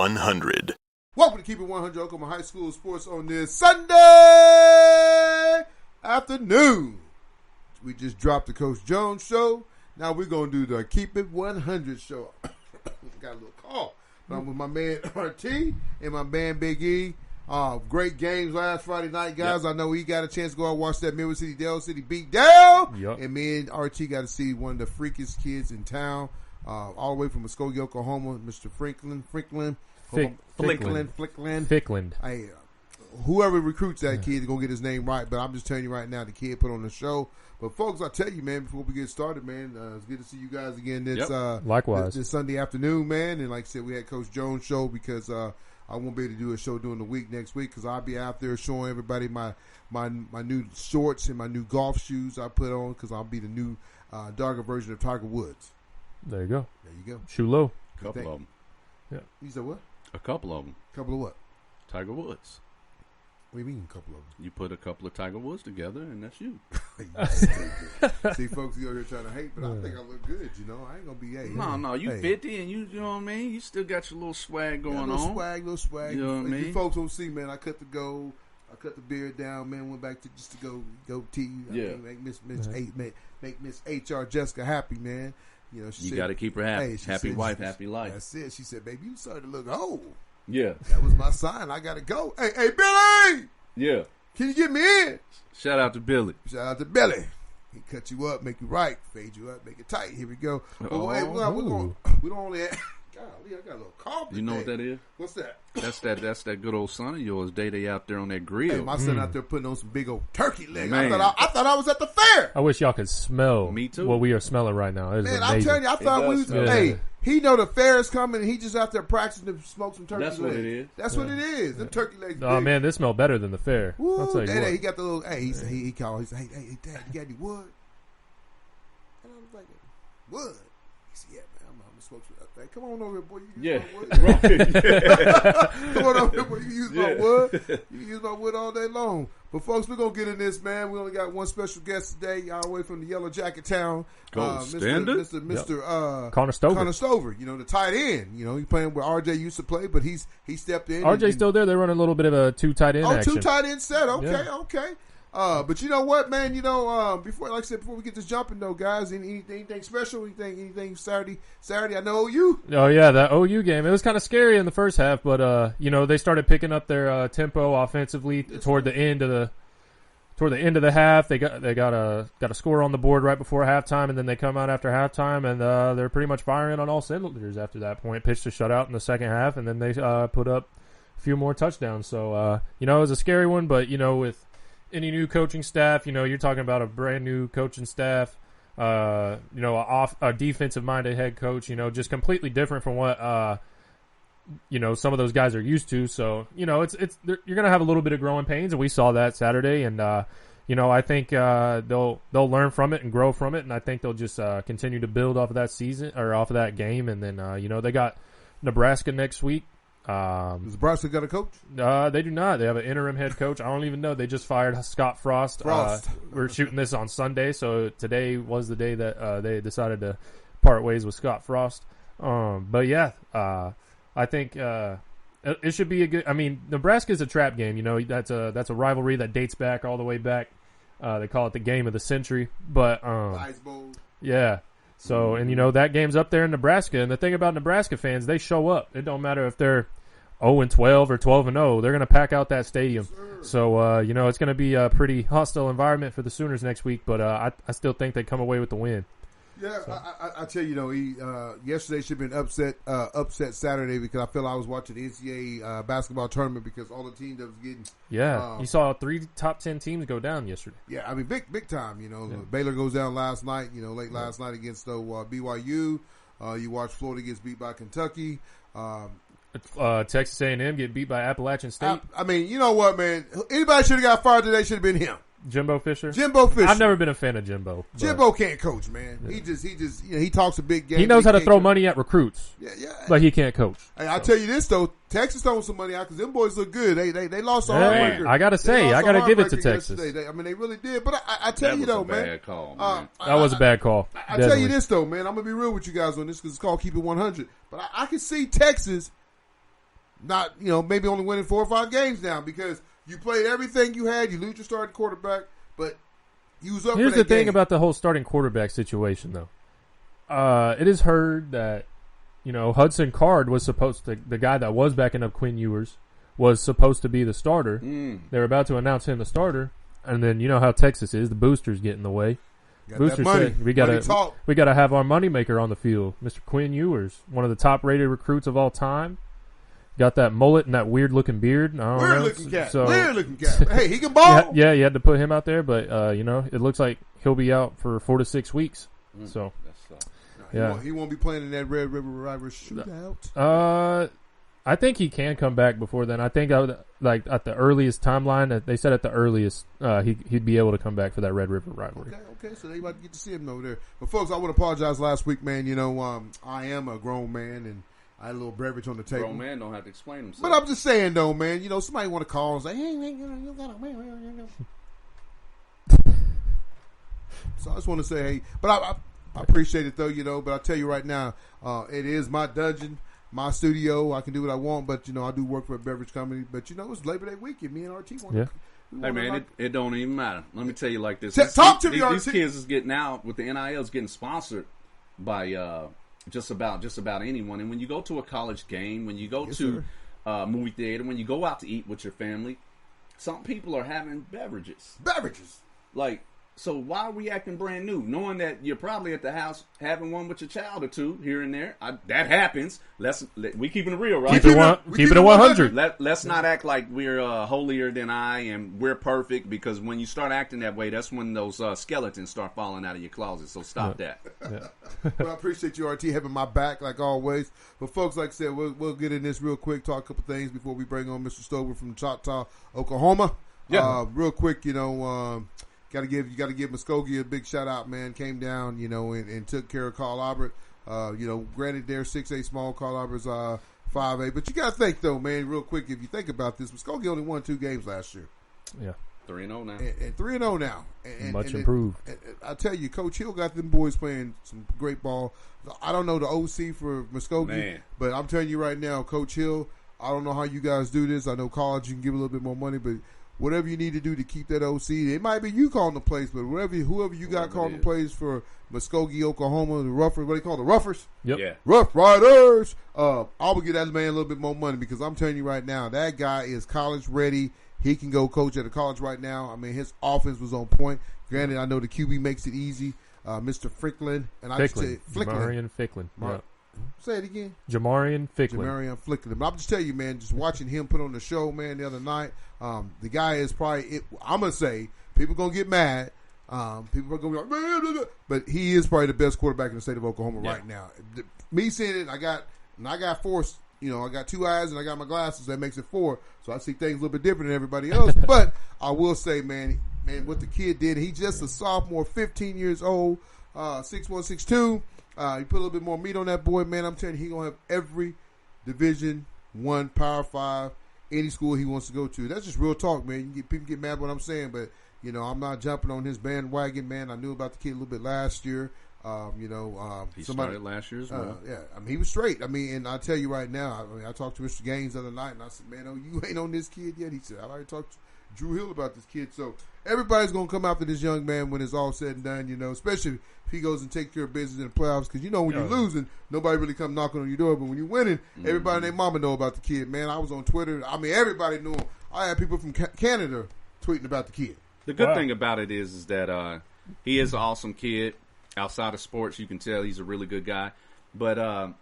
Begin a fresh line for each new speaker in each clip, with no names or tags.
100.
Welcome to Keep It 100 Oklahoma High School Sports on this Sunday afternoon. We just dropped the Coach Jones show. Now we're going to do the Keep It 100 show. Got a little call. But I'm with my man RT and my man Big E. Great games last Friday night, guys. Yep. I know we got a chance to go out and watch that Midwest City Dale City beat Dale. Yep. And me and RT got to see one of the freakiest kids in town, all the way from Muskogee, Oklahoma, Mr. Ficklin. Hey, whoever recruits that kid is going to get his name right, but I'm just telling you right now, the kid put on the show. But, folks, I tell you, man, before we get started, man, it's good to see you guys again
Likewise.
This Sunday afternoon, man. And like I said, we had Coach Jones' show because I won't be able to do a show during the week next week because I'll be out there showing everybody my new shorts and my new golf shoes I put on because I'll be the new darker version of Tiger Woods.
There you go.
There you go.
Shoe low.
A couple of them.
Yeah. You said what?
A couple of them.
Couple of what?
Tiger Woods.
What do you mean, a couple of them?
You put a couple of Tiger Woods together, and that's you.
See, folks, you over here trying to hate, but I think I look good, you know. I ain't going to be,
No, you 50, and you know what I mean? You still got your little swag going on.
Little swag.
You know what I mean?
You folks don't see, man, I cut the gold. I cut the beard down, man. Went back to just to go tea. Make Miss HR Jessica happy, man. You know,
you got to keep her happy. Happy wife, happy life.
That's it. She said, baby, you started to look old.
Yeah.
That was my sign. I got to go. Hey, Billy!
Yeah.
Can you get me in?
Shout out to Billy.
He cut you up, make you right, fade you up, make it tight. Here we go. We don't only have... Golly, I got a little coffee.
You know what that is?
What's that?
That's that good old son of yours. Day out there on that grill.
Hey, my son out there putting on some big old turkey legs. I thought I was at the fair.
I wish y'all could smell.
Me too.
What we are smelling right now. It is amazing.
I'm telling you, I thought we was. Hey, he know the fair is coming, and he just out there practicing to smoke some turkey legs.
What it is.
That's what it is. Them turkey legs.
Oh man, this smell better than the fair.
Woo,
I'll tell you what.
He got the little. Hey, he said he called. He said, hey, Dad, you got any wood? And I was like, wood. He said, yeah, man, I'm gonna smoke some. Come on over here, boy. You use my wood. Come on over here, boy. You use my wood. You can use my wood all day long. But, folks, we're going to get in this, man. We only got one special guest today, all the way from the Yellow Jacket Town. Mr.
Connor Stover.
Connor Stover, you know, the tight end. You know, he's playing where RJ used to play, but he stepped in.
RJ's still there. They're running a little bit of a two tight end action.
Two tight end set. Okay. But you know what, man? You know, before we get this jumping, though, guys, anything special? Anything Saturday? I know OU.
Oh yeah, that OU game. It was kind of scary in the first half, but you know, they started picking up their tempo offensively toward the end of the half. They got a score on the board right before halftime, and then they come out after halftime, and they're pretty much firing on all cylinders after that point. Pitched a shutout in the second half, and then they put up a few more touchdowns. So you know, it was a scary one, but you know, with any new coaching staff, you know, you're talking about a brand new coaching staff, you know, a defensive-minded head coach, you know, just completely different from what, you know, some of those guys are used to. So, you know, you're going to have a little bit of growing pains, and we saw that Saturday. And, you know, I think they'll learn from it and grow from it, and I think they'll just continue to build off of that season or off of that game. And then, you know, they got Nebraska next week.
Does Nebraska got a coach?
They do not. They have an interim head coach. I don't even know. They just fired Scott Frost. We're shooting this on Sunday, so today was the day that they decided to part ways with Scott Frost. But yeah, I think it should be a good. I mean, Nebraska is a trap game. You know, that's a rivalry that dates back all the way back. They call it the game of the century. But
Ice Bowl.
Yeah. So, and you know, that game's up there in Nebraska. And the thing about Nebraska fans, they show up. It don't matter if they're 0-12 or 12-0. They're going to pack out that stadium. So, you know, it's going to be a pretty hostile environment for the Sooners next week. But I still think they come away with the win.
Yeah, so. I tell you, yesterday should have been upset Saturday because I feel I was watching the NCAA basketball tournament because all the teams that was getting.
Yeah, you saw 3 top 10 teams go down yesterday.
Yeah, I mean, big time. You know, Baylor goes down last night. You know, late last night against BYU. You watch Florida gets beat by Kentucky.
Texas A&M get beat by Appalachian State.
I mean, you know what, man? Anybody should have got fired today. Should have been him.
Jimbo Fisher.
I've
never been a fan of Jimbo.
Jimbo can't coach, man. Yeah. He just, you know, he talks a big game.
He knows how to throw money at recruits.
Yeah.
But he can't coach.
Hey, I'll tell you this though, Texas throwing some money out because them boys look good. They lost a heartbreaker.
I gotta say, I gotta give it to Texas.
I mean, they really did. But I tell you though, man,
bad call, man.
That was a bad call.
I tell you this though, man. I'm gonna be real with you guys on this because it's called Keep It 100. But I can see Texas not, maybe only winning 4 or 5 games now because you played everything you had. You lose your starting quarterback, but you was up
Here's
for that
the thing
game.
about the whole starting quarterback situation, though. It is heard that, Hudson Card was supposed to, the guy that was backing up Quinn Ewers, was supposed to be the starter. They're about to announce him the starter, and then you know how Texas is. The boosters get in the way. Boosters say we gotta have our moneymaker on the field, Mr. Quinn Ewers, one of the top-rated recruits of all time. Got that mullet and that weird-looking beard.
Weird-looking cat. Weird-looking cat. Hey, he can ball.
Yeah, you had to put him out there, but it looks like he'll be out for 4 to 6 weeks. So,
he won't be playing in that Red River Rivalry shootout.
I think he can come back before then. I think at the earliest timeline, they said at the earliest he'd be able to come back for that Red River rivalry.
Okay, so they about to get to see him over there. But folks, I want to apologize last week, man. I am a grown man and I had a little beverage on the table.
Grown man don't have to explain himself.
But I'm just saying though, man. Somebody want to call and say, "Hey, man, you got to." So I just want to say, hey, but I appreciate it though, But I tell you right now, it is my dungeon. My studio, I can do what I want, but I do work for a beverage company. But it's Labor Day weekend. Me and RT want.
Hey man, it don't even matter. Let me tell you like this.
Talk to me, RT.
These kids is getting out with the NILs getting sponsored by just about anyone. And when you go to a college game, when you go to movie theater, when you go out to eat with your family, some people are having beverages. Like. So why are we acting brand new, knowing that you're probably at the house having one with your child or two here and there? That happens. We keeping it real, right?
Keep it 100.
Let's not act like we're holier than I and we're perfect, because when you start acting that way, that's when those skeletons start falling out of your closet. So stop that.
Yeah.
Well, I appreciate you, RT, having my back like always. But folks, like I said, we'll get in this real quick, talk a couple things before we bring on Mr. Stover from Choctaw, Oklahoma.
Yeah.
Real quick, you got to give Muskogee a big shout out, man. Came down, and took care of Carl Albert. Granted, they're 6'8" small. Carl Albert's 5'8", but you got to think though, man. Real quick, if you think about this, Muskogee only won 2 games last year.
Yeah,
3-0 now,
and 3-0 now.
Much improved.
I tell you, Coach Hill got them boys playing some great ball. I don't know the OC for Muskogee, but I'm telling you right now, Coach Hill. I don't know how you guys do this. I know college you can give a little bit more money, but whatever you need to do to keep that OC, it might be you calling the plays, but whoever you got calling the plays for Muskogee, Oklahoma, the Ruffers, what do they call the Ruffers?
Yep.
Yeah.
Rough Riders. I will give that man a little bit more money because I'm telling you right now, that guy is college ready. He can go coach at a college right now. I mean, his offense was on point. Granted, I know the QB makes it easy. Mr. Ficklin. And
Jamarian Ficklin.
Say it again.
Jamarian Ficklin.
But I'm just telling you, man, just watching him put on the show, man, the other night, the guy is probably, I'm going to say, people going to get mad. People are going to be like, man, but he is probably the best quarterback in the state of Oklahoma right now. Me seeing it, I got 4, I got 2 eyes and I got my glasses. That makes it 4. So I see things a little bit different than everybody else. But I will say, man, what the kid did, he's just a sophomore, 15 years old, 6'1", 6'2". You put a little bit more meat on that boy, man. I'm telling you, he's going to have every Division I, Power 5, any school he wants to go to. That's just real talk, man. People get mad at what I'm saying, but, I'm not jumping on his bandwagon, man. I knew about the kid a little bit last year.
He started last year as well.
Yeah, he was straight. And I tell you right now, I talked to Mr. Gaines the other night, and I said, man, you ain't on this kid yet? He said, I already talked to Drew Hill about this kid. So everybody's going to come after this young man when it's all said and done, especially if he goes and takes care of business in the playoffs. Because, when you're losing, nobody really come knocking on your door. But when you're winning, everybody and their mama know about the kid, man. I was on Twitter. Everybody knew him. I had people from Canada tweeting about the kid.
The good thing about it is that he is an awesome kid. Outside of sports, you can tell he's a really good guy. But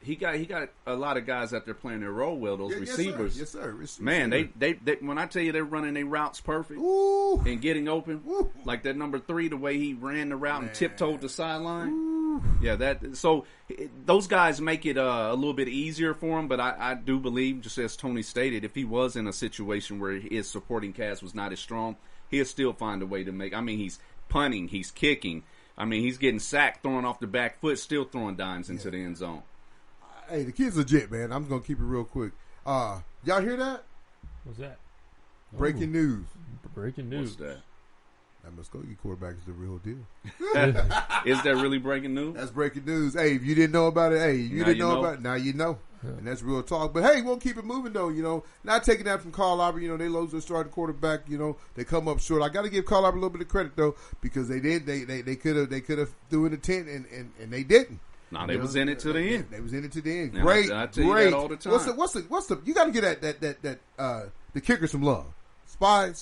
he got a lot of guys out there playing their role well. Those receivers,
yes sir.
Man, they when I tell you they're running their routes perfect and getting open, like that number 3, the way he ran the route and tiptoed the sideline. Ooh. Yeah, those guys make it a little bit easier for him. But I do believe, just as Tony stated, if he was in a situation where his supporting cast was not as strong, he'll still find a way to make. He's punting, he's kicking. He's getting sacked, throwing off the back foot, still throwing dimes into the end zone.
Hey, the kid's legit, man. I'm going to keep it real quick. Y'all hear that?
What's that?
Breaking news.
Breaking news.
What's that?
That Muskogee quarterback is the real deal.
Is that really breaking news?
That's breaking news. Hey, if you didn't know about it, about it, now you know. Yeah. And that's real talk. But hey, we'll keep it moving though. Not taking that from Carl Albert. They lose their starting quarterback. They come up short. I got to give Carl Albert a little bit of credit though, because they did. They could have threw in the tent and they didn't.
No, they was in it to the end.
They was in it to the end.
Now,
Great,
I tell
great.
You that all the time.
What's the? You got to get the kicker some love. Spy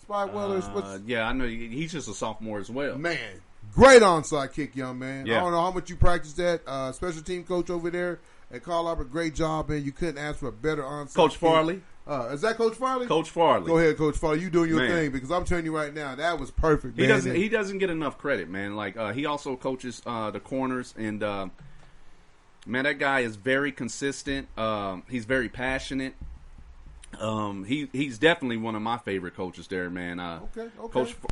Wellers.
Yeah, I know. He's just a sophomore as well.
Man, great onside kick, young man.
Yeah.
I don't know how much you practiced that. Special team coach over there at Carl Albert, great job, man. You couldn't ask for a better onside
Coach
kick.
Farley.
Is that Coach Farley?
Coach Farley.
Go ahead, Coach Farley. You doing your
Man.
thing, because I'm telling you right now, that was perfect, man.
He doesn't get enough credit, man. Like he also coaches the corners, and man, that guy is very consistent. He's very passionate. He's definitely one of my favorite coaches there, man.
Okay.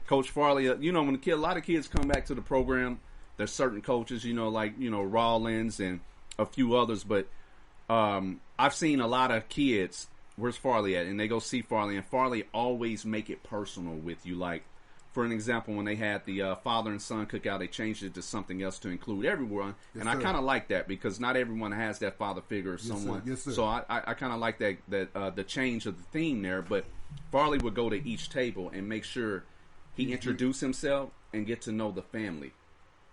Coach Farley. When a lot of kids come back to the program, there's certain coaches, like Rollins and a few others, but I've seen a lot of kids. Where's Farley at? And they go see Farley, and Farley always make it personal with you. Like, for an example, when they had the father and son cookout, they changed it to something else to include everyone. Yes, and I kind of like that, because not everyone has that father figure or someone.
Yes, sir.
So I kind of like that the change of the theme there. But Farley would go to each table and make sure he introduced himself and get to know the family.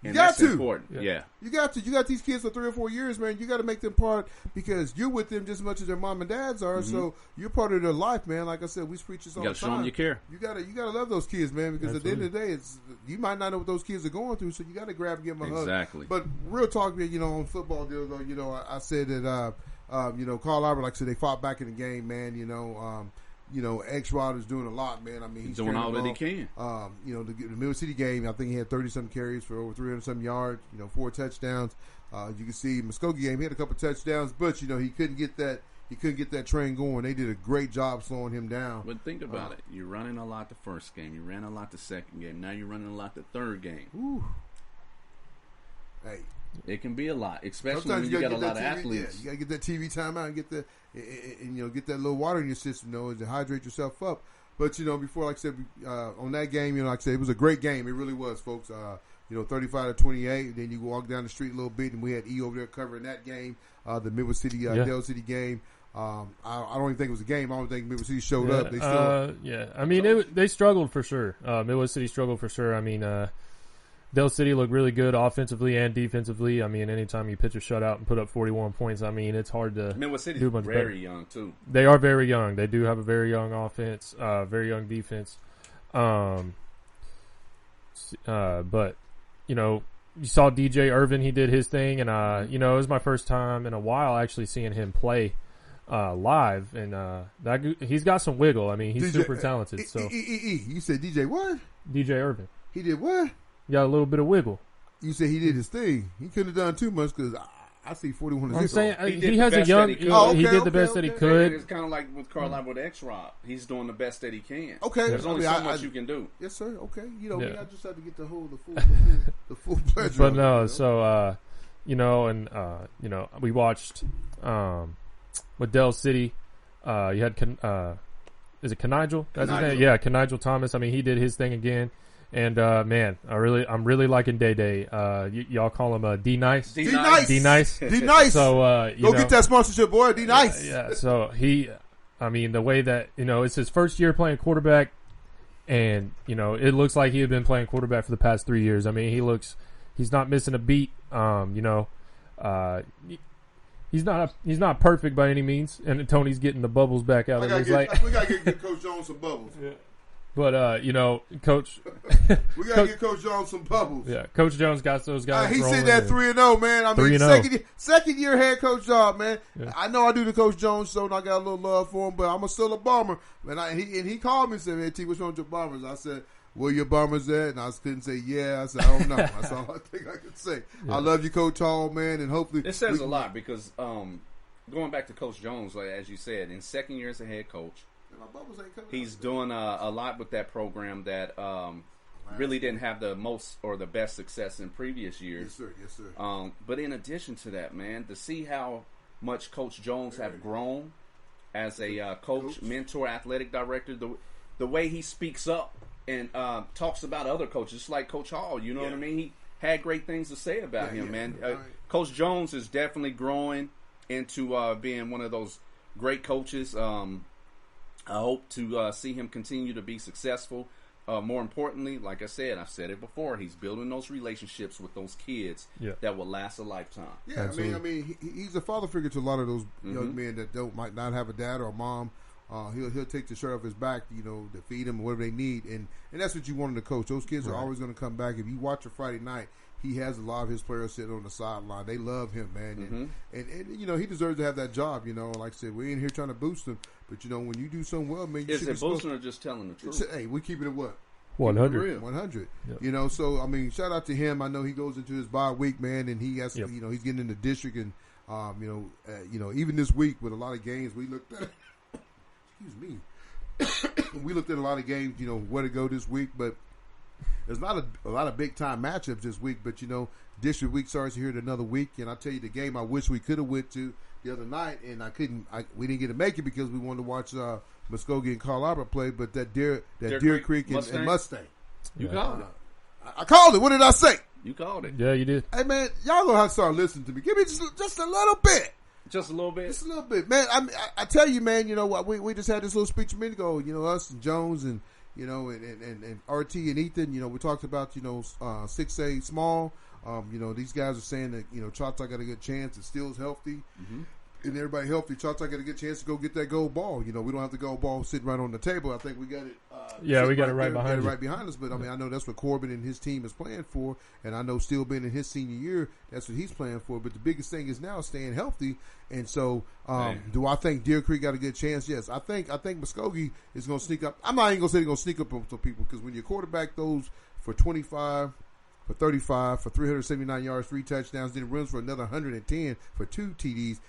And that's important. Yeah.
You got to. You got these kids for 3 or 4 years, man. You got to make them part, because you're with them just as much as their mom and dads are. Mm-hmm. So you're part of their life, man. Like I said, we preach this all the time.
You got to show them you care.
You got to love those kids, man, because Absolutely. At the end of the day, you might not know what those kids are going through, so you got to grab and give them a hug.
Exactly.
But real talk, man. On football deal though, I said that Carl Albert, like I said, they fought back in the game, man. X-Rod is doing a lot, man. I mean, he's
doing all that he can.
The Middle City game, I think he had 30-some carries for over 300-some yards, 4 touchdowns. You can see Muskogee game, he had a couple touchdowns, but, he couldn't get that. He couldn't get that train going. They did a great job slowing him down.
But think about it. You're running a lot the first game. You ran a lot the second game. Now you're running a lot the third game.
Ooh. Hey.
It can be a lot, especially when you got a lot of athletes.
Yeah, you got to get that TV time out and get get that little water in your system, and to hydrate yourself up. But before, like I said, on that game, like I said, it was a great game. It really was, folks. 35-28. Then you walk down the street a little bit, and we had E over there covering that game, the Midwest City Dale City game. I don't even think it was a game. I don't think Midwest City showed up. They still,
I mean, they struggled for sure. Midwest City struggled for sure. I mean, Dale City looked really good offensively and defensively. I mean, anytime you pitch a shutout and put up 41 points, I mean, it's hard to
Midwest City's
do much
very
better.
Young, too.
They are very young. They do have a very young offense, very young defense. But, you saw DJ Irvin. He did his thing, and, it was my first time in a while actually seeing him play live, and he's got some wiggle. I mean, he's super talented. So
you said DJ what?
DJ Irvin.
He did what?
Got a little bit of wiggle.
You said he did his thing. He couldn't have done too much, because I see 41.
I'm saying he has a young. He did the best that he could.
It's kind of like with Carl Albert with X-Rod. He's doing the best that he can.
Okay,
there's only so much you can do.
Yes, sir. Okay, I just have to get the full pleasure.
But no, so we watched with Dell City. You had is it Canigel? That's his name. Yeah, Canigel Thomas. I mean, he did his thing again. And man, I'm really liking Day Day. Y'all call him D Nice.
D Nice.
D Nice.
D Nice.
So
go get that sponsorship, boy. D Nice.
Yeah. So the way that it's his first year playing quarterback, and it looks like he had been playing quarterback for the past 3 years. I mean, he's not missing a beat. He's not perfect by any means, and Tony's getting the bubbles back out.
We gotta get Coach Jones some bubbles.
Yeah. But Coach,
we gotta get Coach Jones some bubbles.
Yeah, Coach Jones got those guys.
He said that 3-0, man. I mean, second year head coach job, man. Yeah. I know I do the Coach Jones show, and I got a little love for him, but I'm still a Bomber. And he called me and said, "Hey T, what's wrong with your Bombers?" I said, "Where your Bombers at?" And I couldn't say yeah. I said, "I don't know." That's all I think I could say. Yeah. I love you, Coach Hall, man, and hopefully
it says a lot, because going back to Coach Jones, like, as you said, in second year as a head coach. He's doing a lot with that program that really didn't have the most or the best success in previous years.
Yes, sir.
But in addition to that, man, to see how much Coach Jones have grown as a coach, mentor, athletic director, the way he speaks up and talks about other coaches, just like Coach Hall. You know what I mean? He had great things to say about him, man.
Right.
Coach Jones is definitely growing into being one of those great coaches. I hope to see him continue to be successful. More importantly, like I said, I've said it before, he's building those relationships with those kids that will last a lifetime.
Yeah, absolutely. I mean, he's a father figure to a lot of those young men that might not have a dad or a mom. He'll take the shirt off his back, to feed them whatever they need, and that's what you want in a coach. Those kids are always going to come back. If you watch a Friday night, he has a lot of his players sitting on the sideline. They love him, man, and he deserves to have that job. Like I said, we ain't here trying to boost him, but when you do something well, man, you
is it boosting or just telling the truth?
Hey, we keeping it what?
100.
100. Yep. So I mean, shout out to him. I know he goes into his bye week, man, and he has, he's getting in the district, and even this week with a lot of games, we looked at. Excuse me. We looked at a lot of games, where to go this week, but there's not a lot of big time matchups this week. But district week starts here in another week, and I tell you, the game I wish we could have went to the other night, and we didn't get to make it because we wanted to watch Muskogee and Carl Albert play. But that Deer Creek and Mustang,
you called it.
I called it. What did I say?
You called it.
Yeah, you did.
Hey man, y'all gonna have to start listening to me. Give me just a little bit.
Just a little bit?
Just a little bit. Man, I tell you, man, we just had this little speech a minute ago, us and Jones and, and RT and Ethan, we talked about, 6A small. These guys are saying that, Choctaw got a good chance. It still is healthy. Mm-hmm. And everybody healthy. Choctaw got a good chance to go get that gold ball. We don't have the gold ball sitting right on the table. I think we got it.
We got it right behind
right behind us. But, I mean, I know that's what Corbin and his team is playing for. And I know still being in his senior year, that's what he's playing for. But the biggest thing is now staying healthy. And so, do I think Deer Creek got a good chance? Yes. I think Muskogee is going to sneak up. I'm not even going to say they're going to sneak up on some people, because when your quarterback throws for 25, for 35, for 379 yards, 3 touchdowns, then runs for another 110 for 2 TDs,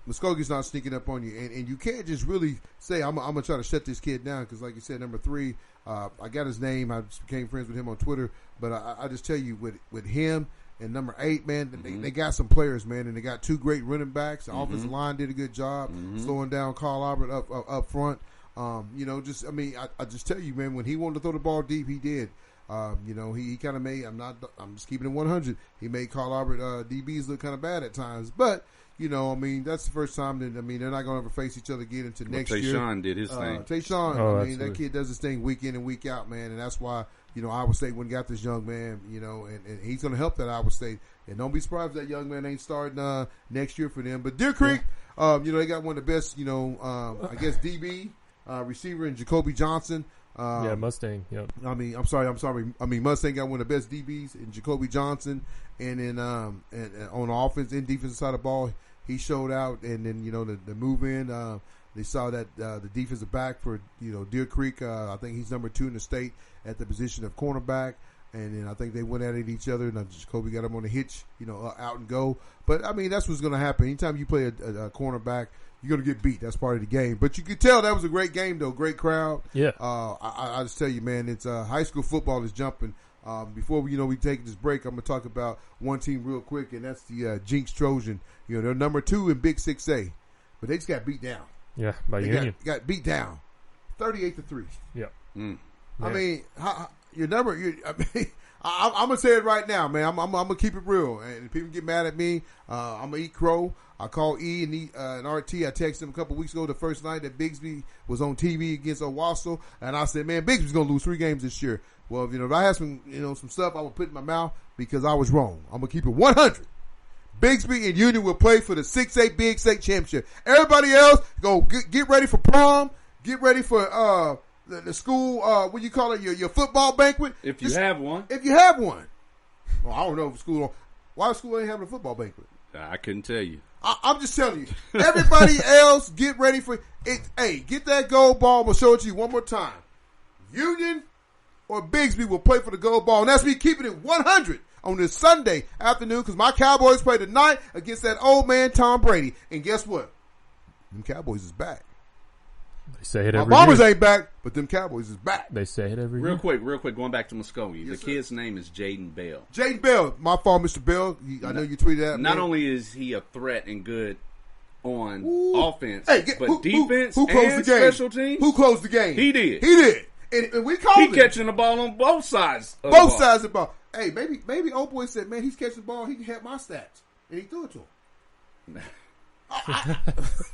Muskogee's not sneaking up on you, and you can't just really say I'm gonna try to shut this kid down, because like you said, number 3, I got his name, I became friends with him on Twitter, but I just tell you, with him and number 8, man, they got some players, man, and they got 2 great running backs. The offensive line did a good job slowing down Carl Albert up front. I just tell you, man, when he wanted to throw the ball deep, he did. He kind of made. I'm just keeping it 100. He made Carl Albert DBs look kind of bad at times, but that's the first time that they're not going to ever face each other again until next year.
Tayshawn did his thing.
Tayshawn, that kid does his thing week in and week out, man, and that's why Iowa State went and got this young man, and he's going to help that Iowa State. And don't be surprised if that young man ain't starting next year for them. But Deer Creek, they got one of the best, I guess DB receiver in Jacoby Johnson.
Mustang. Yep.
I'm sorry. Mustang got one of the best DBs in Jacoby Johnson, and then and on the offense and defensive side of the ball, he showed out. And then the move in, they saw that the defensive back for Deer Creek. I think he's number 2 in the state at the position of cornerback. And then I think they went at it each other, and Jacoby got him on the hitch, out and go. But that's what's going to happen. Anytime you play a cornerback, you're going to get beat. That's part of the game. But you could tell that was a great game, though. Great crowd.
Yeah.
I just tell you, man, it's high school football is jumping. Before we take this break, I'm going to talk about one team real quick, and that's the Jinx Trojan. They're number 2 in Big 6A, but they just got beat down.
Yeah, by Union.
Got beat down, 38-3.
Yeah.
I mean, your number. I'm gonna say it right now, man. I'm gonna keep it real, and if people get mad at me, I'm gonna eat crow. I call E and RT. I texted him a couple weeks ago, the first night that Bigsby was on TV against Owasso, and I said, man, Bigsby's gonna lose 3 games this year. Well, if I have some, some stuff I would put in my mouth because I was wrong. I'm gonna keep it 100. Bigsby and Union will play for the 6A Big State Championship. Everybody else, go get ready for prom. Get ready for the school, what do you call it, your football banquet?
If you have one.
If you have one. Well, I don't know if why school ain't having a football banquet?
I couldn't tell you.
I'm just telling you. Everybody else, get ready for it. Hey, get that gold ball. I'm going to show it to you one more time. Union or Bigsby will play for the gold ball. And that's me keeping it 100 on this Sunday afternoon, because my Cowboys play tonight against that old man Tom Brady. And guess what? Them Cowboys is back.
They say it every
My Bombers
year.
ain't back, but them Cowboys is back.
They say it every
real
year.
quick, going back to Muskogee.
Yes,
the kid's name is Jaden Bell.
Jaden Bell, my fault, Mr. Bell. I know you tweeted that.
Not
man.
only is he a threat and good on offense,
Hey,
but defense
who closed
and
the game?
special teams.
Who closed the game?
He did.
He did. And we called
He
it.
catching the ball on both sides.
Both sides of the ball. Hey, maybe old boy said, man, he's catching the ball. He can help my stats. And he threw it to him.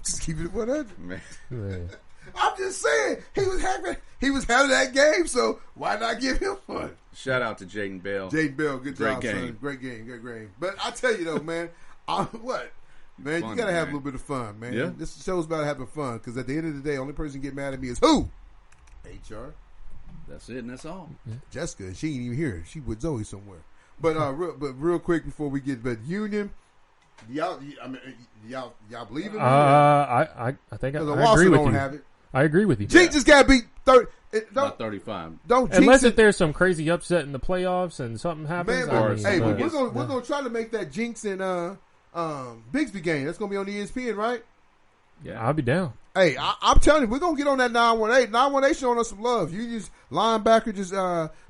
Just keep it 100.
Man.
I'm just saying, he was having that game, so why not give him one?
Shout out to Jaden Bell.
Jaden Bell, good job,
game.
son. Great game. But I tell you though, man, what? Man,
Funny,
you gotta have
man.
a little bit of fun, man.
Yeah.
This show's about having fun, because at the end of the day, only person get mad at me is who? HR.
That's it, and that's all.
Jessica, she ain't even here. She with Zoe somewhere. But real quick before we get, but Union, y'all believe it?
I think I
Because
agree
Walson
with
don't
you.
have it.
I agree with you.
Jinx just got beat 30.
Not 35.
Don't
Unless
jinx
if
it.
there's some crazy upset in the playoffs and something happens.
Man,
I mean,
hey,
but-
we're gonna try to make that Jinx and Bigsby game. That's gonna be on ESPN, right?
yeah, I'll be down.
Hey, I'm telling you, we're gonna get on that 918. 918 showing us some love. You just linebacker, just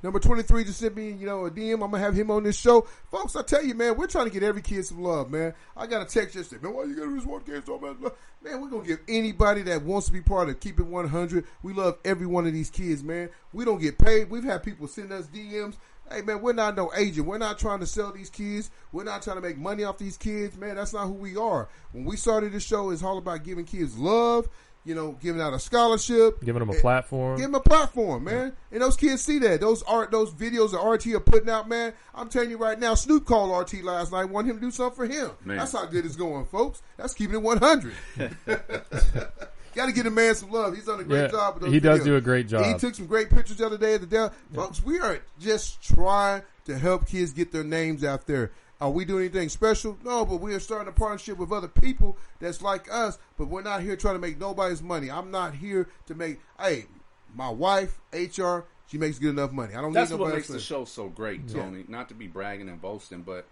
number 23, just sent me, a DM. I'm gonna have him on this show, folks. I tell you, man, we're trying to get every kid some love, man. I got a text yesterday, man. Why you gotta lose one game so much? Man, we're gonna give anybody that wants to be part of Keep It 100. We love every one of these kids, man. We don't get paid. We've had people send us DMs. Hey, man, we're not no agent. We're not trying to sell these kids. We're not trying to make money off these kids, man. That's not who we are. When we started this show, it's all about giving kids love, giving out a scholarship.
Giving them a platform.
Give them a platform, man. And those kids see that. Those videos that RT are putting out, man. I'm telling you right now, Snoop called RT last night, wanted him to do something for him.
Man.
That's how good it's going, folks. That's keeping it 100. Got to give the man some love. He's done a great job with those
he does
videos.
do a great job.
He took some great pictures the other day at the Dell. Folks, we are just trying to help kids get their names out there. Are we doing anything special? No, but we are starting a partnership with other people that's like us, but we're not here trying to make nobody's money. I'm not here to make, my wife, HR, she makes good enough money. I don't
That's
need
what
nobody
makes the show so great, Tony. Not to be bragging and boasting, but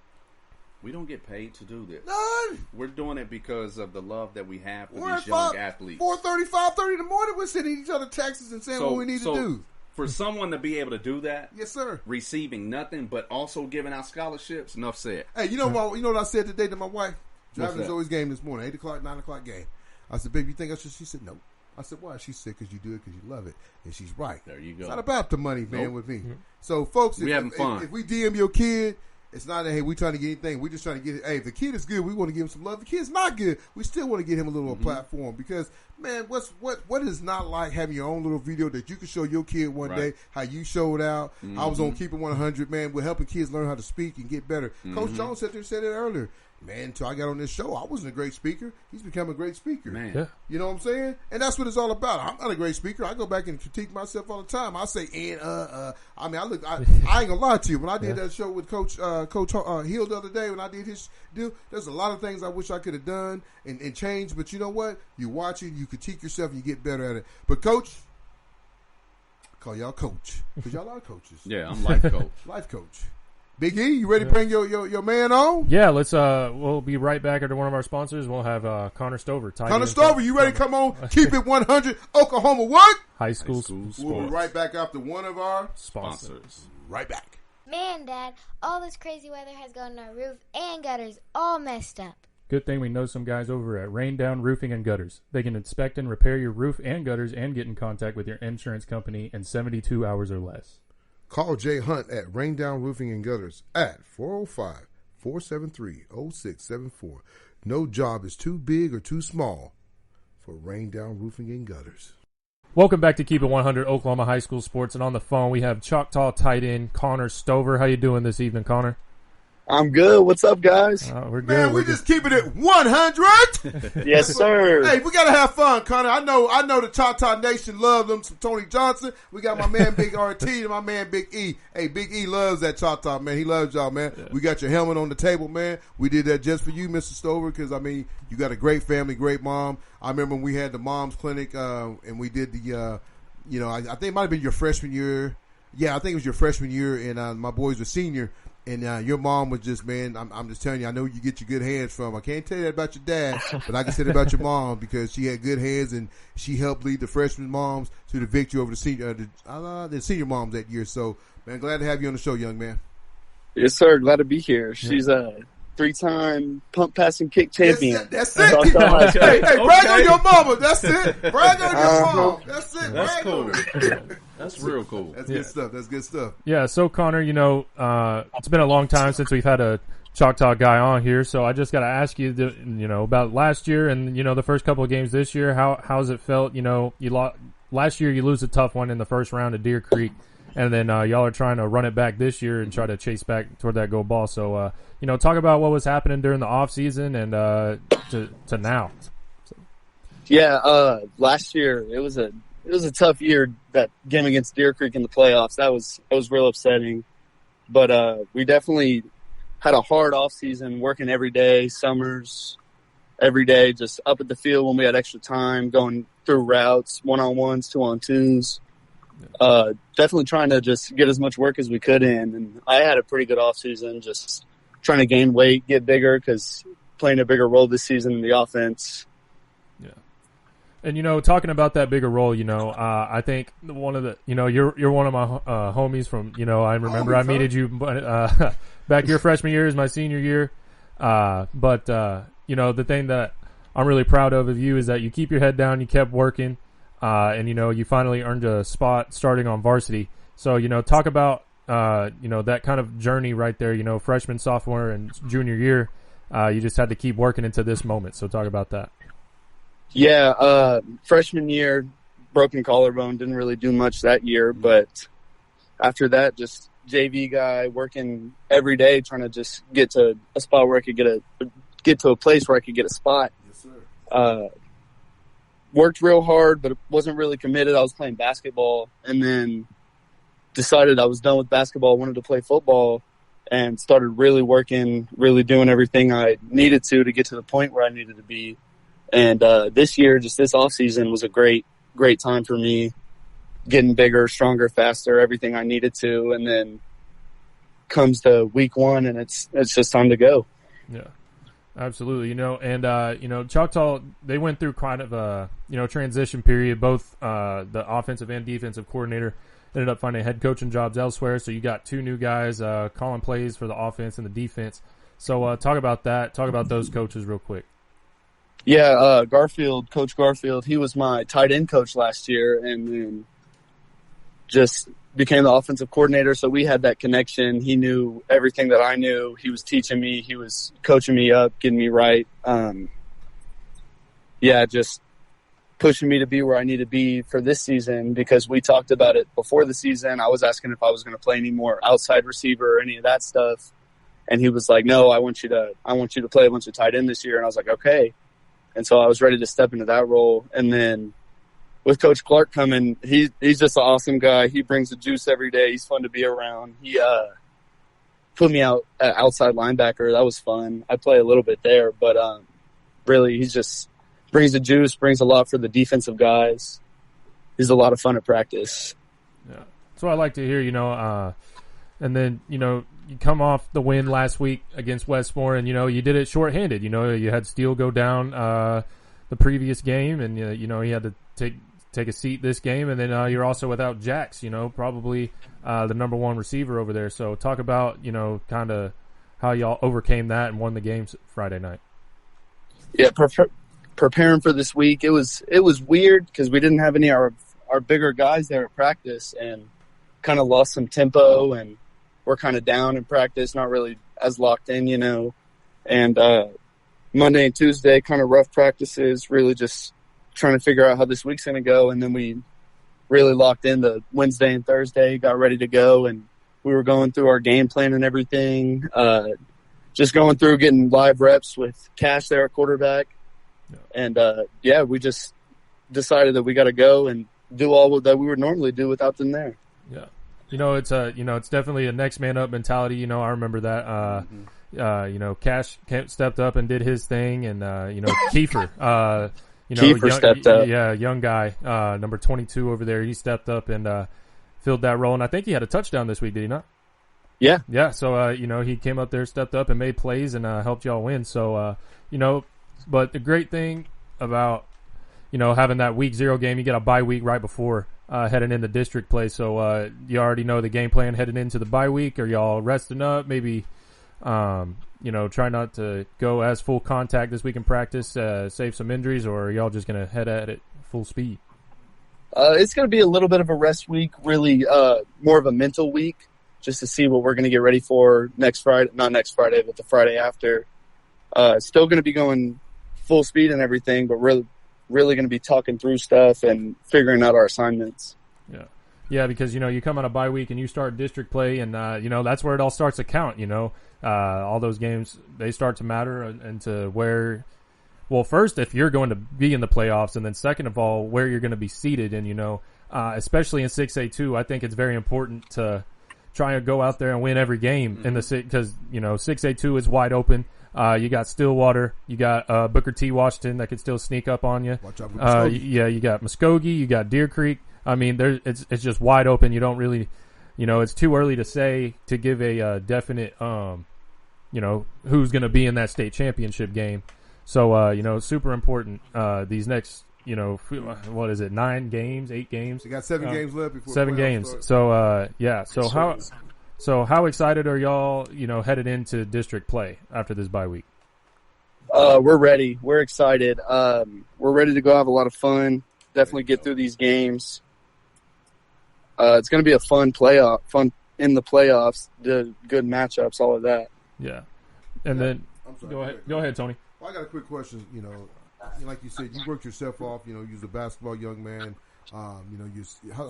we don't get paid to do this.
None.
We're doing it because of the love that we have for
We're
these
at
young athletes.
4:30, 5:30 in the morning, we're sending each other texts and saying what we need to do.
For someone to be able to do that,
Yes, sir.
receiving nothing but also giving out scholarships, enough said.
Hey, you know what I said today to my wife? Driving
that?
Zoe's game this morning, 8 o'clock, 9 o'clock game. I said, baby, you think I should? She said, no. I said, why? She said, because you do it because you love it. And she's right.
There you go.
It's not about the money, man,
Nope.
with me. So, folks,
We having fun.
If we DM your kid, it's not that, hey, we trying to get anything. We just trying to get it. Hey, if the kid is good, we want to give him some love. If the kid's not good, we still want to get him a little platform because, man, what is not like having your own little video that you can show your kid one day how you showed out. I was on Keep It 100, man. We're helping kids learn how to speak and get better. Coach Jones said it earlier. Man, until I got on this show, I wasn't a great speaker. He's become a great speaker.
Man.
Yeah.
You know what I'm saying? And that's what it's all about. I'm not a great speaker. I go back and critique myself all the time. I say, I mean, I ain't gonna lie to you. When I did that show with Coach Hill the other day, when I did his deal, there's a lot of things I wish I could have done and changed. But you know what? You watch it, you critique yourself, and you get better at it. But Coach, I call y'all Coach because y'all are coaches.
Yeah, I'm life coach.
Life coach. Big E, you ready to bring your man on?
Yeah, let's. We'll be right back after one of our sponsors. We'll have Connor Stover.
Connor Stover, you ready to come on? Keep it 100. Oklahoma what?
High school
sports.
We'll be right back after one of our
sponsors.
Right back.
Man, Dad, all this crazy weather has gotten our roof and gutters all messed up.
Good thing we know some guys over at Rain Down Roofing and Gutters. They can inspect and repair your roof and gutters and get in contact with your insurance company in 72 hours or less.
Call Jay Hunt at Rain Down Roofing and Gutters at 405-473-0674. No job is too big or too small for Rain Down Roofing and Gutters.
Welcome back to Keep It 100 Oklahoma High School Sports. And on the phone, we have Choctaw tight end Connor Stover. How you doing this evening, Connor?
I'm good. What's up, guys?
We're good.
Man, we just keeping it 100.
Yes, sir.
Hey, we gotta have fun, Connor. I know the Choctaw Nation love them some Tony Johnson. We got my man Big RT and my man Big E. Hey, Big E loves that Choctaw, man. He loves y'all, man. Yeah. We got your helmet on the table, man. We did that just for you, Mr. Stover, because I mean, you got a great family, great mom. I remember when we had the mom's clinic, and we did the, I think it might have been your freshman year. Yeah, I think it was your freshman year, and my boys were senior. And your mom was just, man, I'm just telling you, I know you get your good hands from. I can't tell you that about your dad, but I can say that about your mom because she had good hands and she helped lead the freshman moms to the victory over the senior moms that year. So, man, glad to have you on the show, young man.
Yes, sir. Glad to be here. She's a 3-time pump, pass, and kick champion.
That's it. Hey, brag on your mama. That's it. Brag on your mom. That's it.
That's
brag
cool.
on her.
That's real cool.
That's good stuff. That's good stuff.
Yeah, so Connor, it's been a long time since we've had a Choctaw guy on here, so I just got to ask you, about last year and the first couple of games this year. How's it felt? Last year you lose a tough one in the first round at Deer Creek, and then y'all are trying to run it back this year and try to chase back toward that gold ball. So, talk about what was happening during the off season and to now.
Yeah, last year it was a tough year, that game against Deer Creek in the playoffs. That was real upsetting, but we definitely had a hard off season, working every day, summers, every day, just up at the field when we had extra time, going through routes, 1-on-1s, 2-on-2s. Definitely trying to just get as much work as we could in. And I had a pretty good off season, just trying to gain weight, get bigger, because playing a bigger role this season in the offense.
Yeah. And, talking about that bigger role, I think one of the, you're one of my homies from, I remember I meted you back your freshman year is my senior year. But the thing that I'm really proud of you is that you keep your head down, you kept working, and, you finally earned a spot starting on varsity. So, talk about, that kind of journey right there, freshman, sophomore, and junior year. You just had to keep working into this moment. So talk about that.
Yeah, freshman year, broken collarbone, didn't really do much that year, but after that, just JV guy, working every day, trying to just get to a spot where I could get to a place where I could get a spot.
Yes, sir.
Worked real hard, but wasn't really committed. I was playing basketball, and then decided I was done with basketball, wanted to play football, and started really working, really doing everything I needed to get to the point where I needed to be. And this year, just this off season, was a great time for me, getting bigger, stronger, faster, everything I needed to. And then comes to week one, and it's just time to go.
Yeah, absolutely. Choctaw, they went through kind of a transition period. Both the offensive and defensive coordinator ended up finding head coaching jobs elsewhere. So you got two new guys calling plays for the offense and the defense. So talk about that. Talk about those coaches real quick.
Yeah, Coach Garfield, he was my tight end coach last year, and then just became the offensive coordinator. So we had that connection. He knew everything that I knew. He was teaching me. He was coaching me up, getting me right. Just pushing me to be where I need to be for this season, because we talked about it before the season. I was asking if I was going to play any more outside receiver or any of that stuff. And he was like, no, I want you to play a bunch of tight end this year. And I was like, okay. And so I was ready to step into that role. And then with Coach Clark coming, he's just an awesome guy. He brings the juice every day. He's fun to be around. He put me out at outside linebacker. That was fun. I play a little bit there, but really he just brings the juice, brings a lot for the defensive guys. He's a lot of fun at practice.
Yeah, that's what I like to hear, and then, you come off the win last week against Westmore, and, you did it shorthanded. You had Steele go down the previous game, and, he had to take a seat this game, and then you're also without Jax, probably the number one receiver over there. So talk about, kind of how y'all overcame that and won the games Friday night.
Yeah, preparing for this week, it was weird because we didn't have any of our bigger guys there at practice, and kind of lost some tempo, and we're kind of down in practice, not really as locked in, And Monday and Tuesday, kind of rough practices, really just trying to figure out how this week's going to go. And then we really locked in the Wednesday and Thursday, got ready to go, and we were going through our game plan and everything, just going through getting live reps with Cash there at quarterback. Yeah. And, we just decided that we got to go and do all that we would normally do without them there.
Yeah. It's definitely a next man up mentality. I remember that. Cash stepped up and did his thing, and Kiefer,
Kiefer stepped up.
Yeah, young guy, number 22 over there. He stepped up and filled that role, and I think he had a touchdown this week. Did he not?
Yeah.
Yeah. So he came up there, stepped up, and made plays and helped y'all win. So but the great thing about having that week 0 game, you get a bye week right before heading into district play. So you already know the game plan heading into the bye week. Are y'all resting up? Maybe try not to go as full contact this week in practice, save some injuries, or are y'all just going to head at it full speed?
It's going to be a little bit of a rest week, really more of a mental week, just to see what we're going to get ready for next Friday. Not next Friday, but the Friday after. Still going to be going full speed and everything, but really going to be talking through stuff and figuring out our assignments.
Yeah. Yeah, because, you come on a bye week and you start district play, and, that's where it all starts to count, all those games, they start to matter and to where, well, first, if you're going to be in the playoffs, and then second of all, where you're going to be seated. And, especially in 6A2, I think it's very important to try and go out there and win every game in the because, 6A2 is wide open. You got Stillwater, you got Booker T. Washington that could still sneak up on you.
Watch out for Muskogee.
You got Muskogee, you got Deer Creek. I mean, it's just wide open. You don't really, it's too early to give a definite, who's going to be in that state championship game. So, super important. These next, what is it? 9 games, 8 games?
They got 7 games left before
7 games.
Starts.
So, yeah. So how excited are y'all, headed into district play after this bye week?
We're ready. We're excited. We're ready to go have a lot of fun. Definitely get through these games. It's going to be a fun in the playoffs, the good matchups, all of that.
Yeah. And then go ahead, Tony.
Well, I got a quick question. Like you said, you worked yourself off. You're a basketball young man. How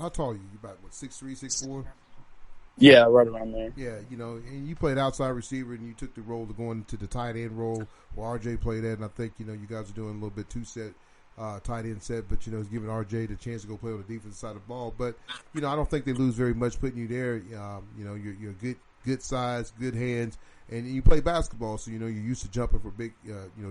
tall are you? You about 6'3", 6'4"?
Yeah, right around there.
Yeah, and you played outside receiver, and you took the role of going to the tight end role where RJ played at, and I think, you guys are doing a little bit two-set, tight end set, but, it's giving RJ the chance to go play on the defensive side of the ball. But, I don't think they lose very much putting you there. You're good size, good hands, and you play basketball, so, you're used to jumping for big,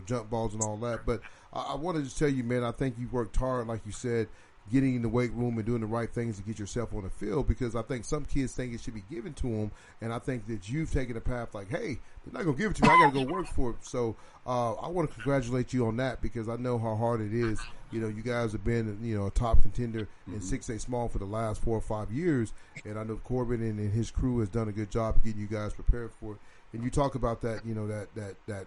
jump balls and all that. But I want to just tell you, man, I think you worked hard, like you said, getting in the weight room and doing the right things to get yourself on the field, because I think some kids think it should be given to them, and I think that you've taken a path like, hey, they're not going to give it to me, I got to go work for it. So I want to congratulate you on that, because I know how hard it is. You guys have been, a top contender in 6A small for the last 4 or 5 years, and I know Corbin and his crew has done a good job getting you guys prepared for it. And you talk about that, that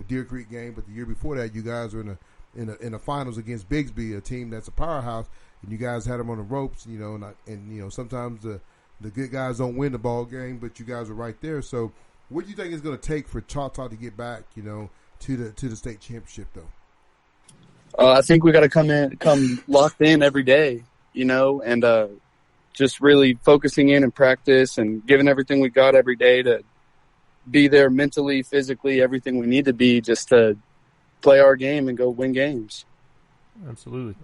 Deer Creek game, but the year before that, you guys were in the finals against Bigsby, a team that's a powerhouse, and you guys had them on the ropes, and sometimes the good guys don't win the ball game, but you guys are right there. So what do you think it's going to take for Choctaw to get back, to the state championship, though?
I think we got to come locked in every day, and just really focusing in practice and giving everything we got every day to be there mentally, physically, everything we need to be just to play our game and go win games.
Absolutely.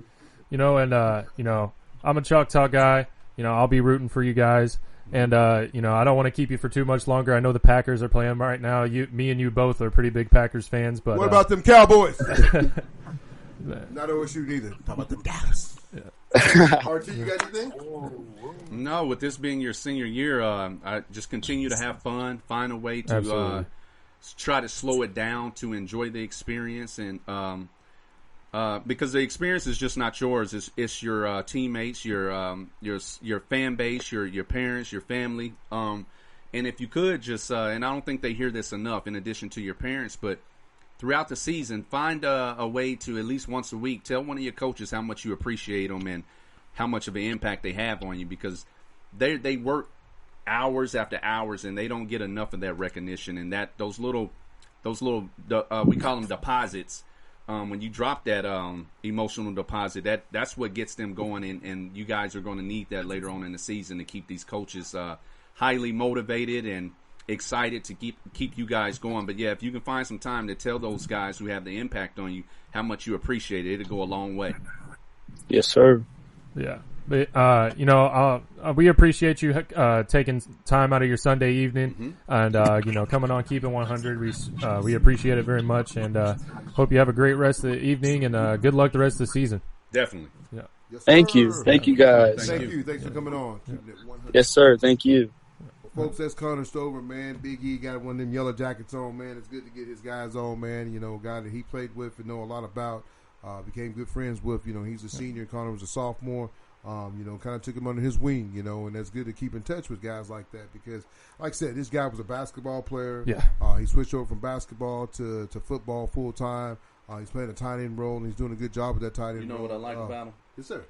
I'm a Choctaw guy. I'll be rooting for you guys. And, I don't want to keep you for too much longer. I know the Packers are playing right now. Me and you both are pretty big Packers fans. But
what about them Cowboys? Not OSU neither. Talk about them Dallas. Yeah. RT, you got anything?
No, with this being your senior year, I just continue to have fun, find a way to try to slow it down, to enjoy the experience, and because the experience is just not yours. It's your teammates, your fan base, your parents, your family. And if you could just, and I don't think they hear this enough, in addition to your parents, but throughout the season, find a way to at least once a week tell one of your coaches how much you appreciate them and how much of an impact they have on you, because they work hours after hours and they don't get enough of that recognition, and that those little we call them deposits. When you drop that emotional deposit, that's what gets them going, and you guys are going to need that later on in the season to keep these coaches highly motivated and excited to keep you guys going. But yeah, if you can find some time to tell those guys who have the impact on you how much you appreciate it, it'll go a long way.
Yes, sir.
Yeah. But, we appreciate you taking time out of your Sunday evening and, coming on Keep It 100. We appreciate it very much, and hope you have a great rest of the evening, and good luck the rest of the season.
Definitely.
Yeah.
Yes,
Thank you. Thank you, guys.
Thank you. Thanks for coming on.
Yes, sir. Thank you.
Folks, that's Connor Stover, man. Big E got one of them yellow jackets on, man. It's good to get his guys on, man. A guy that he played with and know a lot about, became good friends with. He's a senior. Connor was a sophomore. Kind of took him under his wing, and that's good to keep in touch with guys like that, because, like I said, this guy was a basketball player.
Yeah.
He switched over from basketball to football full time. He's playing a tight end role, and he's doing a good job with that tight end role.
You know what I like about him?
Yes, sir.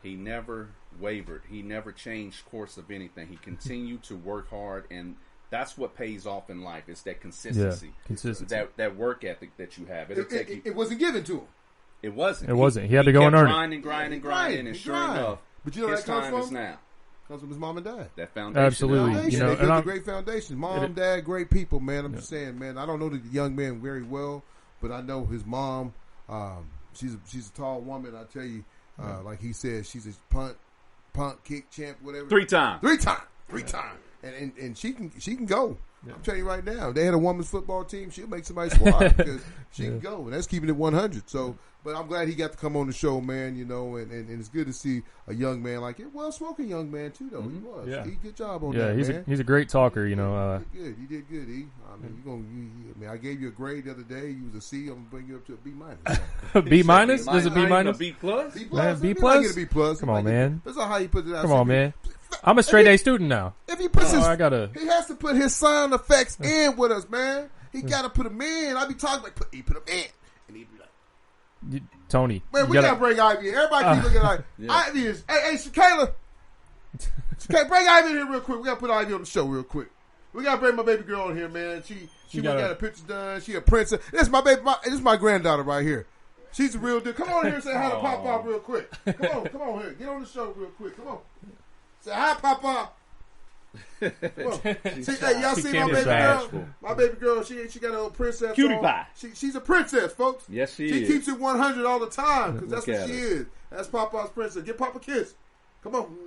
He never wavered. He never changed course of anything. He continued to work hard, and that's what pays off in life. It's that consistency.
Yeah, consistency.
That work ethic that you have.
It wasn't given to him.
It wasn't.
It wasn't. He had to go and earn it.
Grinding, and sure enough,
but you know
his
that comes
time
from?
is now.
Comes from his mom and dad.
That foundation.
Absolutely.
Foundation.
You know,
They built
and
a great foundation. Mom, dad, great people, man. I'm
Yeah.
just saying, man. I don't know the young man very well, but I know his mom. She's a tall woman. I tell you, like he said, she's a punt, kick champ, whatever.
3 times.
And she can go. Yeah. I'm telling you right now, they had a women's football team. She'll make somebody squad because she can go, and that's keeping it 100. So, but I'm glad he got to come on the show, man. You know, and it's good to see a young man like it. Well-spoken young man too, though. He was.
Yeah.
He good job on that, man.
He's a great talker. You know,
He did good. I mean, I gave you a grade the other day. You was a C. I'm gonna bring you up to a B minus.
B minus? There's a B minus?
B plus?
B plus.
Man, B
I
plus?
get a B plus.
Come on, man.
That's not how you put it out.
Come on, man. I'm a straight A student now.
If he puts his,
I gotta.
he has to put his sound effects in with us, man. He got to put them in. I be talking like, he put them in, and he be like,
Tony,
man, we gotta bring Ivy in. Everybody keep looking like Ivy is. Hey, Shakayla, bring Ivy in here real quick. We gotta put Ivy on the show real quick. We gotta bring my baby girl in here, man. She got her pictures done. She a princess. This is my baby. This is my granddaughter right here. She's a real dude. Come on here and say hi to Papa real quick. Come on here. Get on the show real quick. Come on. Say hi, Papa. Come on. Hey, y'all see my baby girl? My baby girl, she got a little princess.
Cutie
on.
pie.
She's a princess, folks.
Yes, she
She
is.
keeps it 100 all the time because that's
Look
what
at
she
her.
is. That's Papa's princess. Give Papa a kiss. Come on.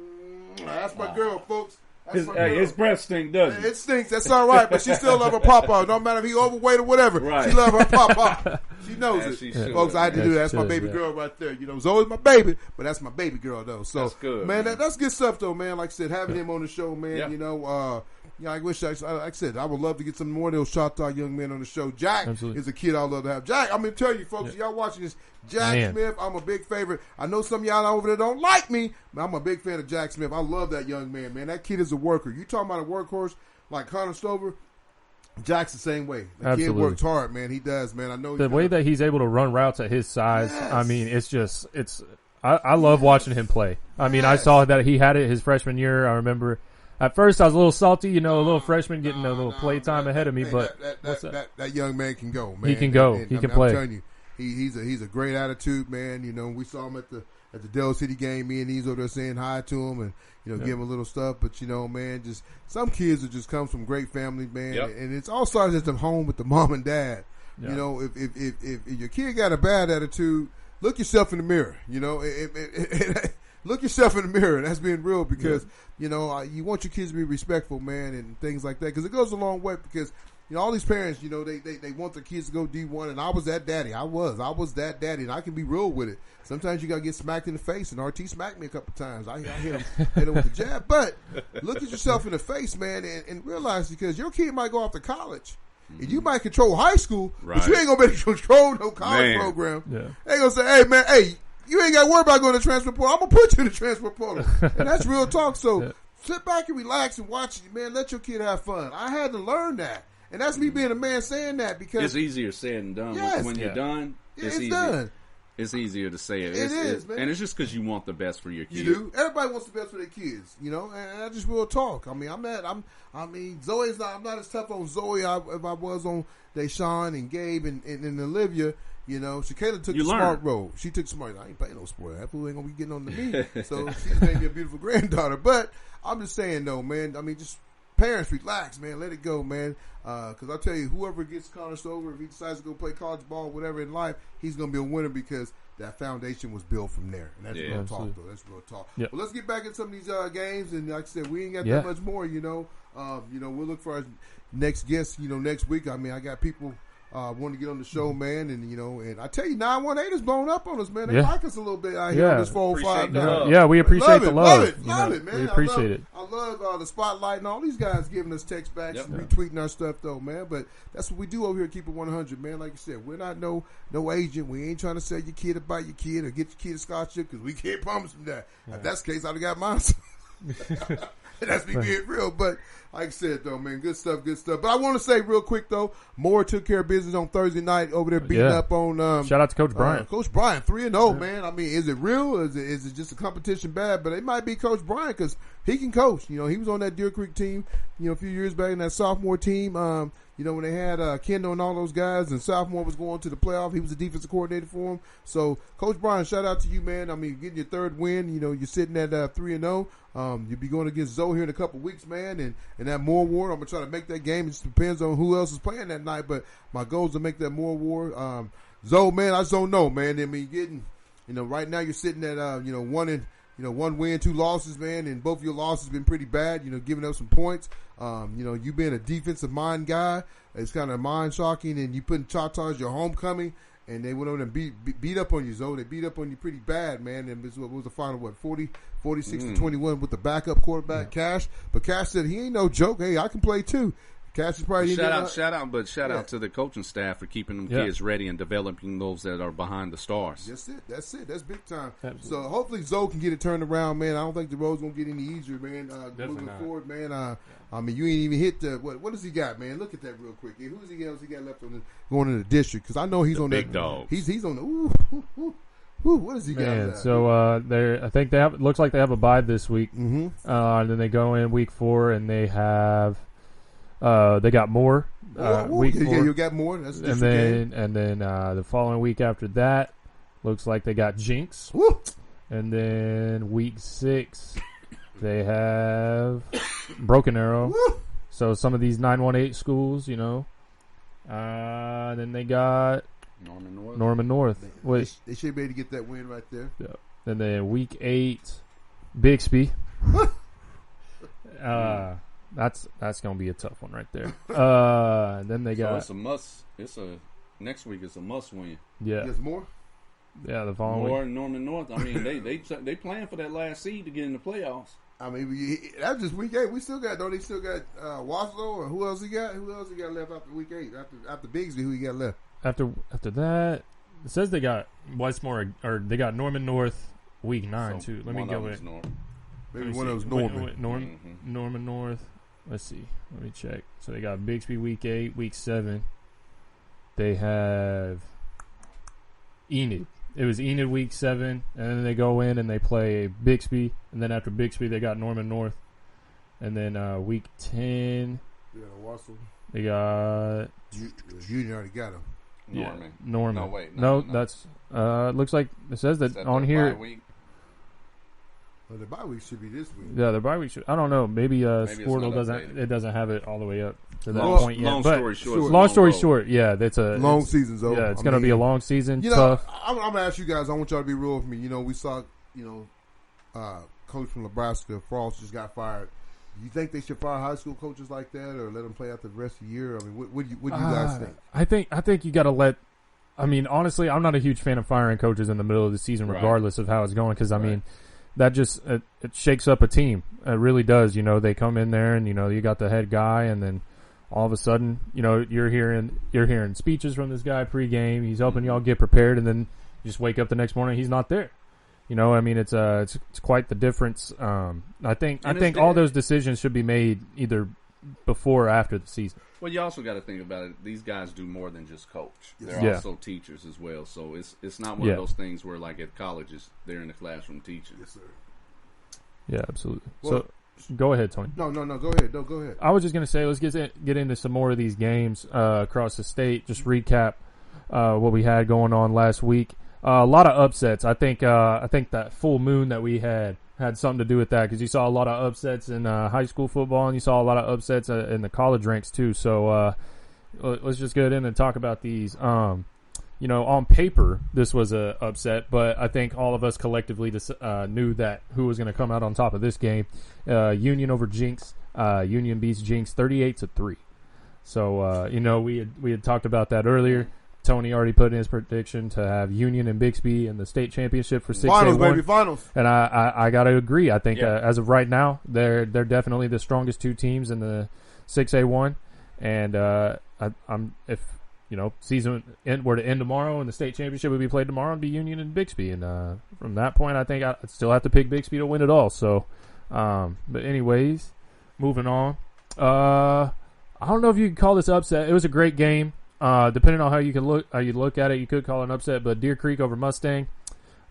That's my girl, folks. That's my girl.
His breath stink, doesn't it?
It stinks. That's all right, but she still love her Papa. No matter if he overweight or whatever.
Right.
She love her Papa. She knows
As
it.
she should.
Folks, I had to do that. That's my baby girl right there. You know, Zoe's my baby, but that's my baby girl though. So,
That's good,
man,
man.
that's good stuff though, man. Like I said, having him on the show, man.
Yeah.
You know, I wish like I said, I would love to get some more of those Choctaw young men on the show. Jack is a kid I love to have. Jack, I'm gonna tell you, folks, y'all watching this. Jack Smith, I'm a big favorite. I know some of y'all over there don't like me, but I'm a big fan of Jack Smith. I love that young man, man. That kid is a worker. You talking about a workhorse like Connor Stover? Jack's the same way. The kid works hard, man. He does, man. I know
the way that he's able to run routes at his size. Yes. I mean, I love watching him play. I mean, I saw that he had it his freshman year. I remember at first I was a little salty, you know, a little freshman getting a little play time ahead of me, but
that young man can go, man.
He can go. He can play.
I'm telling you, he's a great attitude, man. You know, we saw him at the Dell City game. Me and he's over there saying hi to him and give him a little stuff. But you know, man, just some kids that just come from great families, man, and it's all starts at the home with the mom and dad. You know, if your kid got a bad attitude, look yourself in the mirror. You know, look yourself in the mirror. That's being real because you know you want your kids to be respectful, man, and things like that. Because it goes a long way. Because you know all these parents, you know, they want their kids to go D1, and I was that daddy. I was that daddy, and I can be real with it. Sometimes you gotta get smacked in the face, and RT smacked me a couple times. I hit him with the jab. But look at yourself in the face, man, and realize because your kid might go off to college. And you might control high school, but you ain't gonna be able to control no college program. They gonna say, "Hey, man, you ain't got to worry about going to transfer portal. I'm gonna put you in the transfer portal," and that's real talk. So sit back and relax and watch it, man. Let your kid have fun. I had to learn that, and that's me being a man saying that because
it's easier said than done.
Yes.
When you're done, it's easier.
Done.
It's easier to say it.
It is, man.
And it's just because you want the best for your kids.
You do. Everybody wants the best for their kids, you know. And I just real talk. I mean, Zoe's not. I'm not as tough on Zoe if I was on Deshaun and Gabe and Olivia. You know, Shakayla took the smart road. She took smart. I ain't playing no sport. That fool ain't gonna be getting on to me. So she's gonna be a beautiful granddaughter. But I'm just saying, though, man. I mean, just parents, relax, man. Let it go, man. Because I tell you, whoever gets Connor Stover, if he decides to go play college ball, whatever in life, he's going to be a winner because that foundation was built from there. And that's real talk, though. That's real talk. Yep. Well, let's get back into some of these games. And like I said, we ain't got that much more, you know. We'll look for our next guest, you know, next week. I mean, I got people want to get on the show, man. And, you know, and I tell you, 918 is blown up on us, man. They like us a little bit out here on this 405 now.
Yeah, we appreciate the love.
Love it, man.
We appreciate it.
I love the spotlight and all these guys giving us text backs and retweeting our stuff, though, man. But that's what we do over here at Keep It 100, man. Like you said, we're not no agent. We ain't trying to sell your kid about your kid or get your kid a scholarship because we can't promise them that. If that's the case, I'd have got mine. That's me being real. But like I said, though, man, good stuff. But I want to say real quick, though, Moore took care of business on Thursday night over there beating up on.
Shout out to Coach Bryant.
Coach Bryant, 3-0, man. I mean, is it real? Is it just a competition bad? But it might be Coach Bryant because he can coach. You know, he was on that Deer Creek team, you know, a few years back in that sophomore team. You know, when they had Kendall and all those guys, and sophomore was going to the playoff, he was the defensive coordinator for him. So, Coach Brian, shout out to you, man. I mean, getting your third win. You know, you're sitting at 3-0. You'll be going against Zoe here in a couple weeks, man. And that Moore War, I'm gonna try to make that game. It just depends on who else is playing that night. But my goal is to make that Moore War. Zoe, man, I just don't know, man. I mean, right now you're sitting at 1 win, 2 losses, man, and both of your losses been pretty bad, you know, giving up some points. You being a defensive mind guy, it's kind of mind shocking, and you putting Choctaw as your homecoming, and they went over and beat up on you, Zoe. They beat up on you pretty bad, man, and it was the final, 46-21 with the backup quarterback, Cash. But Cash said he ain't no joke. Hey, I can play too. Cash is probably
shout out to the coaching staff for keeping them kids ready and developing those that are behind the stars.
That's it. That's big time.
Absolutely.
So hopefully Zoe can get it turned around, man. I don't think the road's gonna get any easier, man. Moving
not.
forward, man. I mean, you ain't even hit the what does he got, man? Look at that real quick. Who else he got left on going in the district? Because I know he's on
big
that
dog.
He's on the what does he got?
Man, so I think they have. It looks like they have a bye this week.
Mm-hmm.
And then they go in week 4 and they have. They got more. Week 4.
Yeah, you got more. That's
and then the following week after that, looks like they got Jinx.
Woo!
And then week 6, they have Broken Arrow.
Woo!
So some of these 918 schools, you know. Then they got Norman North.
They should be able to get that win right there.
Yeah. And then week 8, Bixby. That's gonna be a tough one right there. Then they got.
So it's a must. Next week. It's a must win.
Yeah.
There's more.
Yeah, the following
More
week.
Norman North. I mean, they playing for that last seed to get in the playoffs.
I mean, that's just week 8. We still got. Don't they still got Waslow or who else he got? Who else he got left after week 8? After Bigsby, who he got left?
After that, it says they got Westmore or they got Norman North week 9
So
too. Let me go with.
Maybe one of those Norman.
Norman North. Let's see. Let me check. So they got Bixby week 8, week 7. They have Enid. It was Enid week 7, and then they go in and they play Bixby, and then after Bixby they got Norman North, and then week 10 they got
Union already got him.
Norman.
No, wait.
No, that's looks like it says that on here.
Well, the bye week should be this week.
Yeah, the bye week should. I don't know. Maybe Squirtle doesn't have it all the way up to that point yet. Long story short, yeah, that's a
long season's over.
Yeah, it's going to be a long season.
You know, I'm gonna ask you guys. I want y'all to be real with me. You know, we saw, coach from Nebraska, Frost just got fired. You think they should fire high school coaches like that, or let them play out the rest of the year? I mean, what do you guys think?
I think you got to let. I mean, honestly, I'm not a huge fan of firing coaches in the middle of the season, regardless of how it's going, because I mean. That just it shakes up a team. It really does. You know, they come in there and you got the head guy, and then all of a sudden, you're hearing speeches from this guy pregame. He's helping y'all get prepared, and then you just wake up the next morning, he's not there. I mean, it's quite the difference. I think all those decisions should be made either before or after the season.
Well, you also got to think about it. These guys do more than just coach. They're also teachers as well. So it's not one of those things where, like at colleges, they're in the classroom teaching.
Yes, sir.
Yeah, absolutely. Well, so go ahead, Tony.
No, go ahead. No, go ahead.
I was just going to say, let's get into some more of these games across the state. Just recap what we had going on last week. A lot of upsets. I think that full moon that we had something to do with that, because you saw a lot of upsets in high school football, and you saw a lot of upsets in the college ranks too. So let's just get in and talk about these. On paper, this was a upset, but I think all of us collectively knew that who was going to come out on top of this game. Union over Jinx. Union beats Jinx 38-3. So we had talked about that earlier. Tony already put in his prediction to have Union and Bixby in the state championship for 6A1.
Finals, baby, finals.
And I got to agree. I think as of right now, they're definitely the strongest two teams in the 6A1. And if season were to end tomorrow and the state championship would be played tomorrow, it'd be Union and Bixby. And from that point, I think I'd still have to pick Bixby to win it all. So But anyways, moving on. I don't know if you could call this upset. It was a great game. Depending on how you look at it, you could call it an upset. But Deer Creek over Mustang.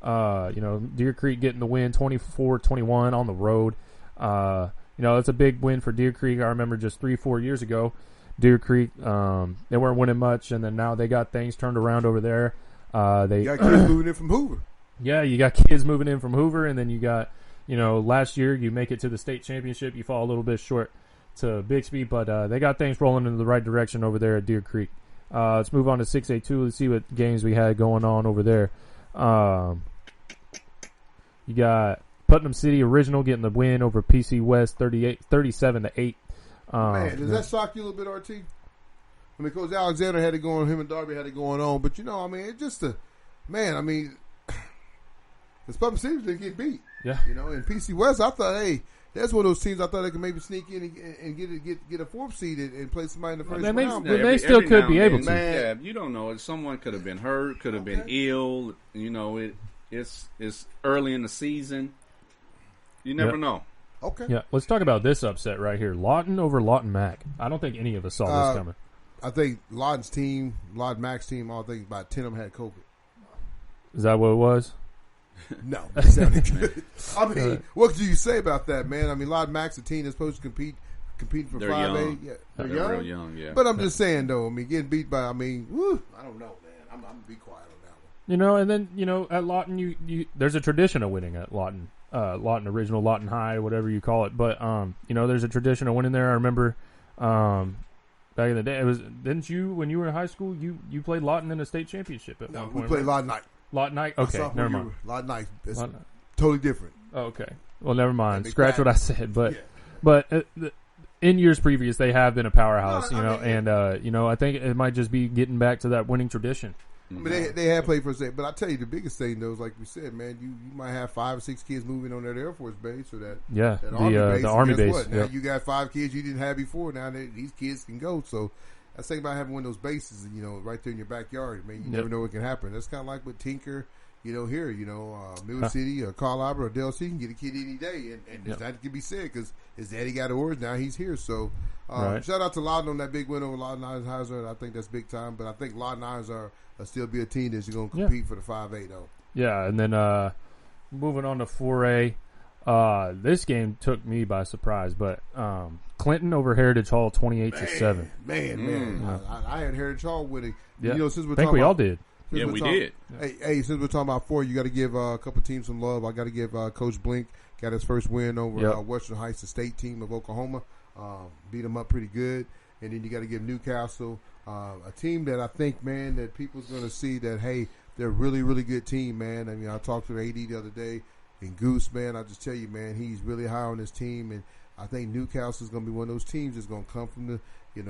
Deer Creek getting the win 24-21 on the road. It's a big win for Deer Creek. I remember just 3-4 years ago, Deer Creek, they weren't winning much, and then now they got things turned around over there. They
got kids moving in from Hoover.
Yeah, you got kids moving in from Hoover, and then you got, last year you make it to the state championship. You fall a little bit short to Bixby, but they got things rolling in the right direction over there at Deer Creek. Let's move on to 6A2. Let's see what games we had going on over there. You got Putnam City Original getting the win over PC West 37-8.
Man, does that shock you a little bit, RT? I mean, Coach Alexander had it going, him and Darby had it going on, but it's just it's Putnam City didn't get beat.
Yeah.
And PC West, I thought, hey, that's one of those teams I thought they could maybe sneak in and get a fourth seed and play somebody in the first round.
They still could be able to.
Man, yeah, you don't know. Someone could have been hurt, could have been ill. It's early in the season. You never know.
Okay.
Yeah, let's talk about this upset right here. Lawton over Lawton Mac. I don't think any of us saw this coming.
I think Lawton Mac's team, I think about 10 of them had COVID.
Is that what it was?
No, that sounded good. I mean, what do you say about that, man? I mean, Lawton Mac's a team that's supposed to compete for 5A.
Young.
Yeah,
they're
young.
real young, yeah.
But I'm just saying, though, getting beat by, I don't know, man. I'm going to be quiet on that one.
And then, at Lawton, you there's a tradition of winning at Lawton. Lawton Original, Lawton High, whatever you call it. But, there's a tradition of winning there. I remember back in the day, didn't you, when you were in high school, you played Lawton in a state championship at one point?
We played Lawton Night.
Lawton Night? Okay, never mind.
Lawton Night. It's totally different.
Oh, okay. Well, never mind. Scratch what I said. But in years previous, they have been a powerhouse, I think it might just be getting back to that winning tradition.
I mean, they have played for a second, but I tell you, the biggest thing though is like we said, man, you might have 5 or 6 kids moving on that Air Force base or that
Army base.
What? Now you got 5 kids you didn't have before. Now these kids can go. So that's the thing about having one of those bases, right there in your backyard. Man, you never know what can happen. That's kind of like with Tinker. Here, Middle City or Carl Albert or Del C can get a kid any day, and that can be said because his daddy got orders. Now he's here. So shout out to Loudon on that big win over Loudon Eisenhower. I think that's big time, but I think Loudon Eisenhower will still be a team that's going to compete for the 5A though. Yeah, and then moving on to 4A, this game took me by surprise, but Clinton over Heritage Hall 28-7. Man, I had Heritage Hall winning.
Yeah.
Since we're
I think we all did.
Yeah, we did.
Hey, since we're talking about 4, you got to give a couple teams some love. I got to give Coach Blink got his first win over Western Heights, the state team of Oklahoma. Beat them up pretty good. And then you got to give Newcastle a team that I think, man, that people's going to see that, hey, they're a really, really good team, man. I mean, I talked to AD the other day, and Goose, man, I just tell you, man, he's really high on this team. And I think Newcastle is going to be one of those teams that's going to come from they're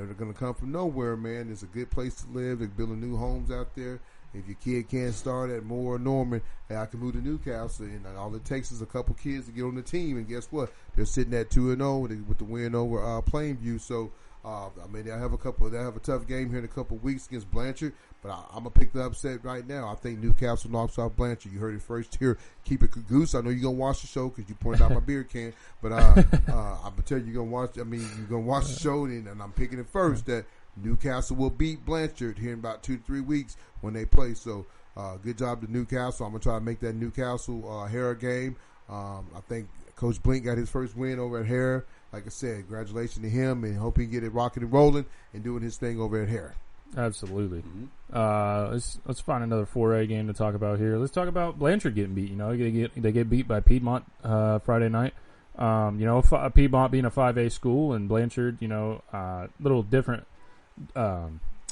going to come from nowhere, man. It's a good place to live. They're building new homes out there. If your kid can't start at Moore or Norman, hey, I can move to Newcastle, and all it takes is a couple kids to get on the team. And guess what? They're sitting at 2-0 with the win over Plainview. So, they'll have a tough game here in a couple weeks against Blanchard. But I'm gonna pick the upset right now. I think Newcastle knocks off Blanchard. You heard it first here. Keep it Goose. I know you're gonna watch the show because you pointed out my beer can. But I'm gonna tell you, you're gonna watch the show, and I'm picking it first that Newcastle will beat Blanchard here in about 2 to 3 weeks when they play. So, good job to Newcastle. I'm going to try to make that Newcastle Hera game. I think Coach Blink got his first win over at Hera. Like I said, congratulations to him, and hope he can get it rocking and rolling and doing his thing over at Hera.
Absolutely. Let's find another 4A game to talk about here. Let's talk about Blanchard getting beat. They get beat by Piedmont Friday night. Piedmont being a 5A school and Blanchard, little different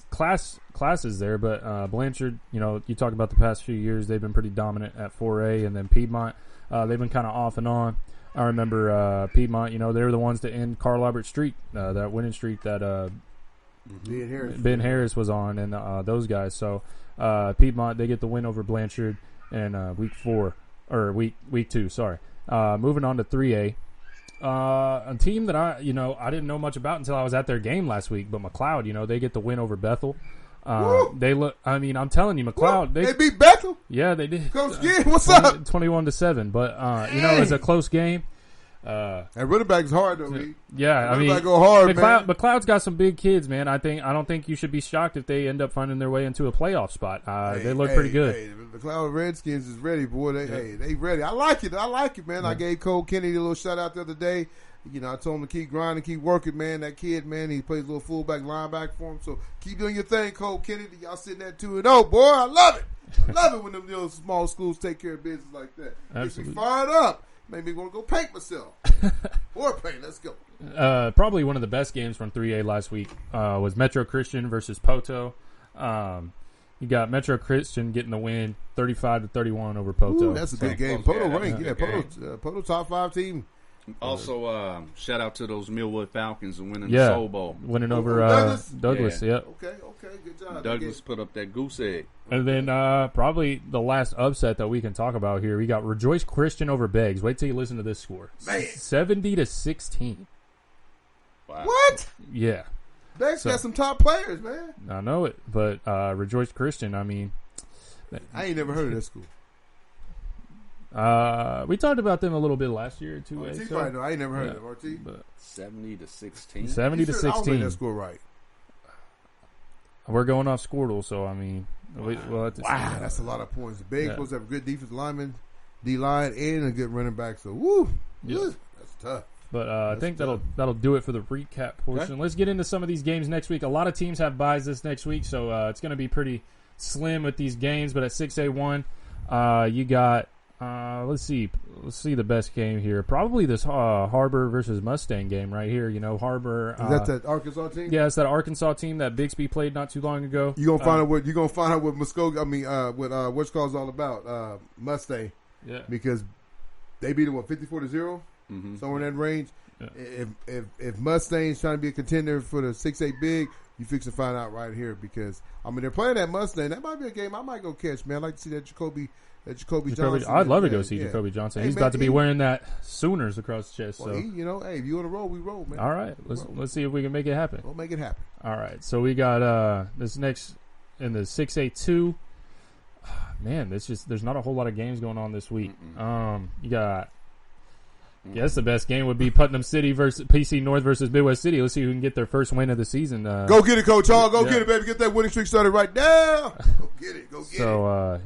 classes there, but Blanchard, you talk about the past few years, they've been pretty dominant at 4A, and then Piedmont, they've been kind of off and on. I remember Piedmont, they were the ones to end Carl Albert streak, that winning streak that Ben Harris was on, and those guys. So Piedmont, they get the win over Blanchard in week 2. Sorry. Moving on to 3A. A team that I didn't know much about until I was at their game last week, but McLeod, they get the win over Bethel. They look. I mean, I'm telling you, McLeod.
They beat Bethel.
Yeah, they did.
Coach Ginn, what's up?
21-7. But it was a close game.
And running back is hard, though, Reed.
Yeah, I
Running
mean,
back go hard, man.
McLeod's got some big kids, man. I don't think you should be shocked if they end up finding their way into a playoff spot. They look pretty good.
Hey, the McLeod Redskins is ready, boy. They ready. I like it, man. Yeah. I gave Cole Kennedy a little shout out the other day. You know, I told him to keep grinding, keep working, man. That kid, man, he plays a little fullback, linebacker for him. So keep doing your thing, Cole Kennedy. Y'all sitting at 2-0, boy. I love it. I love it when them little small schools take care of business like that.
Absolutely.
Gets me fired up. Made me want to go paint myself. Or paint. Let's go.
Probably one of the best games from 3A last week was Metro Christian versus Poto. You got Metro Christian getting the win, 35-31 over Poto.
Ooh, that's a good game. Poto ranked. Yeah, Poto top 5 team.
Also, shout out to those Millwood Falcons and winning the Soul Bowl.
Winning over Douglas. Yeah.
Okay, good job.
Douglas put up that goose egg.
And then probably the last upset that we can talk about here, we got Rejoice Christian over Beggs. Wait till you listen to this score.
Man.
70-16.
Wow.
What?
Yeah.
Beggs got some top players, man.
I know it, but Rejoice Christian, I mean.
I ain't never heard of that school.
We talked about them a little bit last year too.
RT probably know. I ain't never heard of them. RT.
But
70-16.
70-16.
I'll make that score right.
We're going off Squirtle, so I mean, we'll have to see.
That's a lot of points. The Bigs supposed to have a good defensive lineman, D-line, and a good running back. So, that's tough.
But I think that'll do it for the recap portion. Okay. Let's get into some of these games next week. A lot of teams have byes this next week, so it's going to be pretty slim with these games. But at 6A1, you got. Let's see the best game here. Probably this Harbor versus Mustang game right here. You know, Harbor.
Is that Arkansas team?
Yeah, it's that Arkansas team that Bixby played not too long ago.
You gonna find out what Muskogee. I mean, what what's call's all about. Mustang.
Yeah.
Because they beat them 54-0, somewhere in that range. Yeah. If Mustang's trying to be a contender for the 6A big, you fix to find out right here because I mean they're playing that Mustang. That might be a game I might go catch, man. I'd like to see that Jacoby Johnson.
I'd love to go see Jacoby Johnson. He's about to be wearing that Sooners across the chest.
Well,
so
if you on the roll, we roll, man.
All right, let's see if we can make it happen.
We'll make it happen.
All right, so we got this next in the 6A2. Man, there's not a whole lot of games going on this week. You got. Yes, the best game would be Putnam City versus PC North versus Midwest City. Let's see who can get their first win of the season.
Go get it, Coach Hall. Go get it, baby. Get that winning streak started right now. Go get it.
So,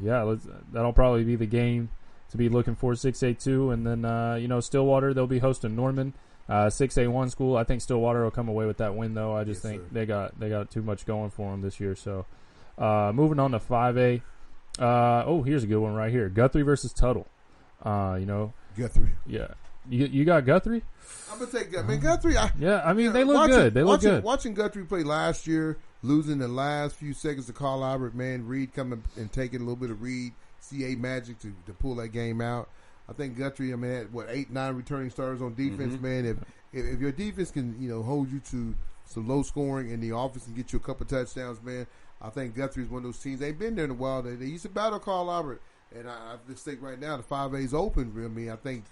that'll probably be the game to be looking for 6A2. And then, Stillwater, they'll be hosting Norman. 6A1 school. I think Stillwater will come away with that win, though. I just think they got too much going for them this year. So, moving on to 5A. Here's a good one right here. Guthrie versus Tuttle.
Guthrie.
Yeah. You got Guthrie?
I'm gonna take Guthrie. Guthrie.
They look good. They look good.
Watching Guthrie play last year, losing the last few seconds to Carl Albert, man, Reed coming and taking a little bit of Reed CA magic to pull that game out. I think Guthrie. I mean, had 8-9 returning starters on defense, man. If your defense can hold you to some low scoring and the offense can get you a couple touchdowns, man, I think Guthrie is one of those teams. They've been there in a while. They used to battle Carl Albert, and I just think right now the 5A's open. I mean, I think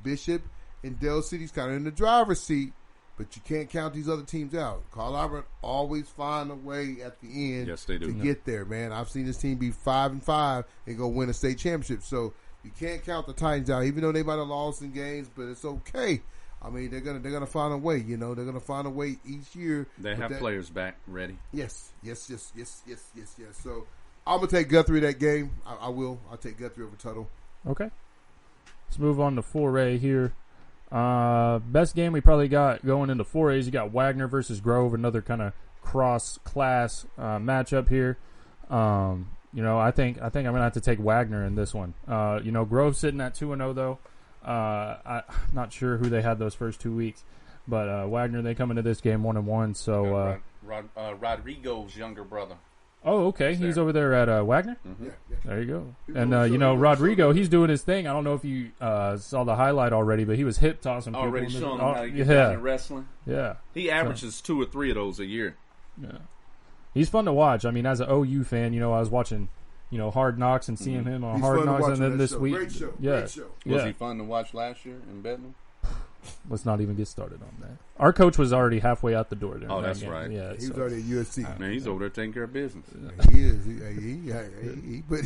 Bishop and Dell City's kind of in the driver's seat, but you can't count these other teams out. Carl Albert always find a way at the end to get there, man. I've seen this team be 5-5 and go win a state championship. So you can't count the Titans out, even though they might have lost in games, but it's okay. I mean, they're gonna find a way. They're gonna find a way each year.
They have players back ready.
Yes. So I'm gonna take Guthrie that game. I will. I'll take Guthrie over Tuttle.
Okay. Let's move on to 4A here. Best game we probably got going into 4As. You got Wagner versus Grove, another kind of cross-class matchup here. I think I'm gonna have to take Wagner in this one. Grove sitting at 2-0 though. I'm not sure who they had those first 2 weeks, but Wagner, they come into this game 1-1. So
Rodrigo's younger brother.
Oh, okay. He's over there at Wagner?
Mm-hmm. Yeah.
There you go. And, Rodrigo, he's doing his thing. I don't know if you saw the highlight already, but he was hip tossing people.
Already showing him how to get down in wrestling.
Yeah.
He averages 2 or 3 of those a year.
Yeah. He's fun to watch. I mean, as an OU fan, I was watching, Hard Knocks and seeing him on Hard Knocks. And then this week.
Great show.
Yeah.
Great show.
Was he fun to watch last year in Bedlam?
Let's not even get started on that. Our coach was already halfway out the door.
Oh, that's right.
Yeah,
he was already at USC.
Man, he's over there taking care of business.
He is.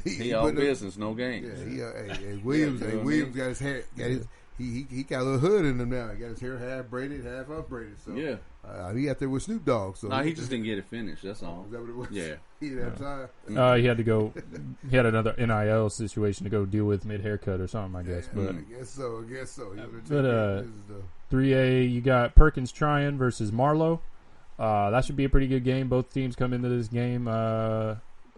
He
all business, no games.
Yeah, Williams got his hair. He got a little hood in him now. He got his hair half braided, half unbraided. So he out there with Snoop Dogg. So
he just didn't get it finished. That's all.
Is that what it was?
Yeah.
He didn't have time.
He had to go. He had another NIL situation to go deal with mid haircut or something, I guess. But
I guess so.
But 3A, you got Perkins Tryon versus Marlowe. That should be a pretty good game. Both teams come into this game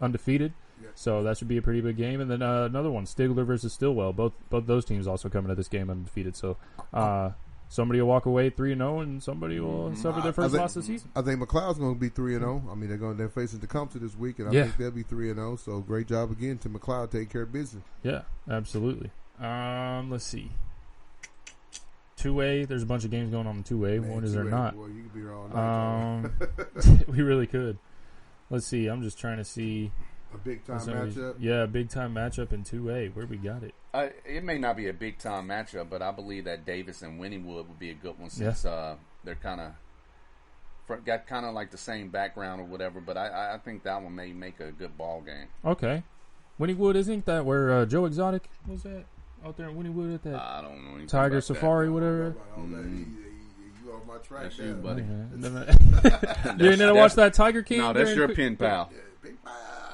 undefeated. So that should be a pretty big game. And then another one, Stigler versus Stillwell. Both those teams also come into this game undefeated. So somebody will walk away 3-0, and somebody will suffer their first loss of the season.
I think McLeod's going to be 3-0. I mean, they're facing Tecumseh this week, and I think they'll be 3-0. So great job again to McLeod taking care of business.
Yeah, absolutely. Let's see. 2A, there's a bunch of games going on in 2A.
Man,
What is there not?
Boy, you could be here all night.
We really could. Let's see. I'm just trying to see.
A big time matchup?
Yeah, a big time matchup in 2A. Where we got it?
It may not be a big time matchup, but I believe that Davis and Wynnewood would be a good one since they're kind of got kind of like the same background or whatever. But I think that one may make a good ball game.
Okay. Wynnewood, isn't that where Joe Exotic was at? Out there in Wynnewood at that
I don't know anything
Tiger
about
Safari,
that.
whatever.
You off my track.
That's you, buddy.
You didn't watch that Tiger King?
No, that's your pen pal.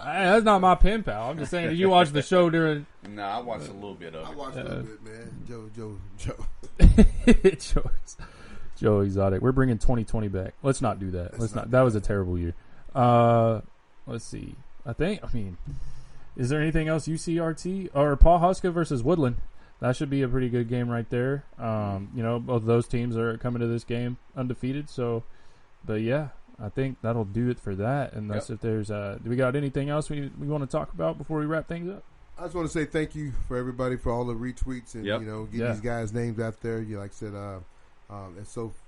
That's not my pen pal. I'm just saying, did you watch the show during?
No, I watched a little bit of it.
I watched a little bit, man. Joe.
Joe Exotic. We're bringing 2020 back. Let's not do that. Let's not. That was a terrible year. Let's see. I mean, is there anything else you see, RT? Or Paul Huska versus Woodland? That should be a pretty good game right there. Both of those teams are coming to this game undefeated. So, but yeah, I think that'll do it for that. Unless if there's, do we got anything else we want to talk about before we wrap things up?
I just want to say thank you for everybody for all the retweets and getting these guys' names out there. Like I said,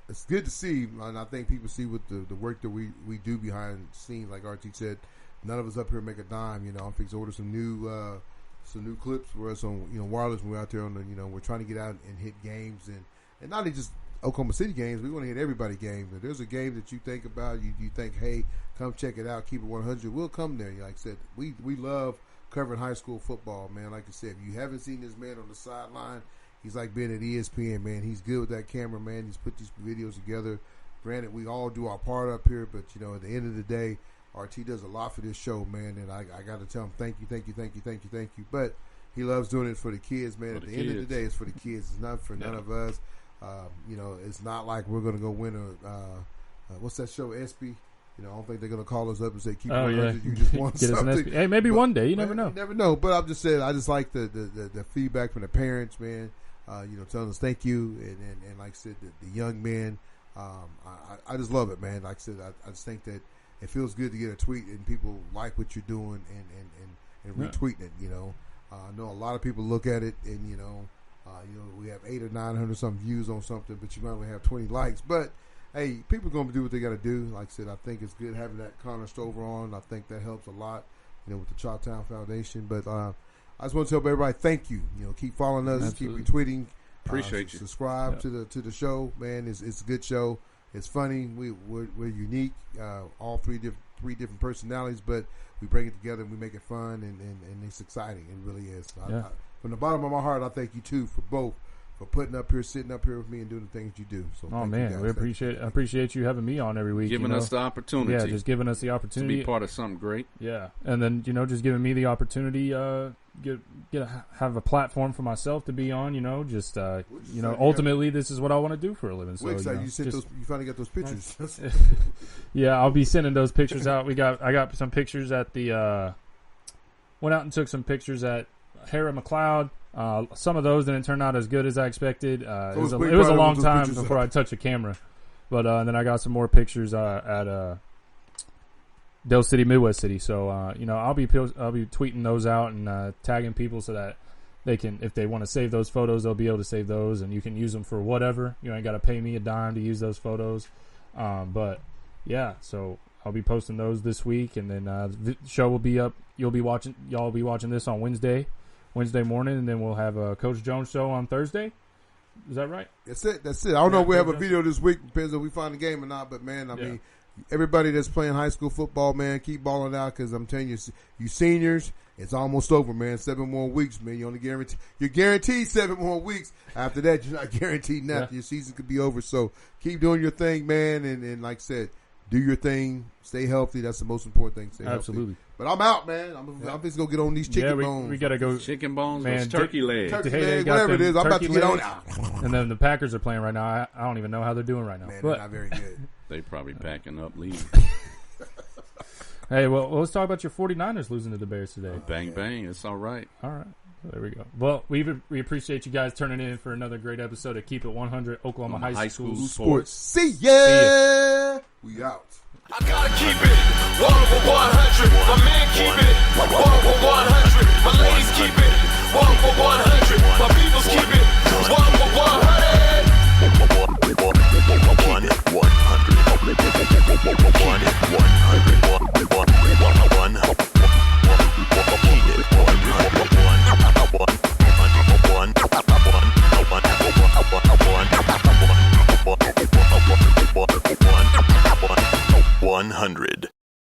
it's good to see, and I think people see what the work that we do behind the scenes. Like RT said, none of us up here make a dime. I'm fixing to order some new clips for us on wireless when we're out there on the we're trying to get out and hit games and not only just Oklahoma City games. We want to hit everybody games. If there's a game that you think about, you think, hey, come check it out, keep it 100. We'll come there. Like I said, we love covering high school football, man. Like I said, if you haven't seen this man on the sideline, he's like being at ESPN, man. He's good with that camera, man. He's put these videos together. Granted, we all do our part up here, but at the end of the day, RT does a lot for this show, man, and I got to tell him thank you. But he loves doing it for the kids, man. At the end of the day, it's for the kids. It's not for none of us. It's not like we're going to go win a what's that show, ESPY? I don't think they're going to call us up and say, keep 100, you just want something.
Hey, maybe one day. You never know.
You never know. But I'm just saying, I just like the feedback from the parents, man, telling us thank you. And like I said, the young men, I just love it, man. Like I said, I just think that it feels good to get a tweet and people like what you're doing and retweeting it. I know a lot of people look at it and we have 800 or 900 some views on something, but you might only have 20 likes. But hey, people are going to do what they got to do. Like I said, I think it's good having that Connor Stover on. I think that helps a lot, with the Choctaw Foundation. But I just want to tell everybody thank you. Keep following us,
Absolutely.
Keep retweeting.
Appreciate you.
Subscribe to the show, man. It's a good show. It's funny. We're unique. All three different personalities, but we bring it together and we make it fun and it's exciting. It really is. From the bottom of my heart, I thank you too for both. For putting up here, sitting up here with me, and doing the things you do. So,
we appreciate you having me on every week.
Giving us the opportunity.
Yeah, just giving us the opportunity
to be part of something great.
Yeah, and then just giving me the opportunity, have a platform for myself to be on. Ultimately, this is what I want to do for a living. So,
you finally got those pictures.
Yeah, I'll be sending those pictures out. I got some pictures at the. Went out and took some pictures at Harrah McLeod. Some of those didn't turn out as good as I expected. It was a long time before I touched a camera, but then I got some more pictures at Dale City, Midwest City. So I'll be tweeting those out and tagging people so that they can, if they want to save those photos, they'll be able to save those, and you can use them for whatever. You ain't got to pay me a dime to use those photos. But yeah, so I'll be posting those this week, and then the show will be up. Y'all will be watching this on Wednesday morning, and then we'll have a Coach Jones show on Thursday, Is that right?
That's it. I don't know if we have a video this week. Depends if we find the game or not. But, man, I mean, everybody that's playing high school football, man, keep balling out because I'm telling you, you seniors, it's almost over, man. 7 more weeks, man. You're guaranteed 7 more weeks. After that, you're not guaranteed nothing. Yeah. Your season could be over. So keep doing your thing, man. And like I said, do your thing. Stay healthy. That's the most important thing. Stay
Absolutely.
Healthy. But I'm out, man. I'm just going to get on these chicken bones.
We got to go.
Chicken bones,
man,
turkey legs.
Turkey legs, whatever it is. I'm about to get on it.
And then the Packers are playing right now. I don't even know how they're doing right now.
Man, they're not very good.
They probably packing up, leaving.
Hey, well, let's talk about your 49ers losing to the Bears today.
Bang, bang. It's all right.
All right. There we go. Well, we appreciate you guys turning in for another great episode of Keep It 100 Oklahoma High School Sports.
See ya. We out.
I gotta keep it 1 for 100. My man keep it 1 for 100. My ladies keep it 1 for 100. My peoples keep it 1 for 100. 100.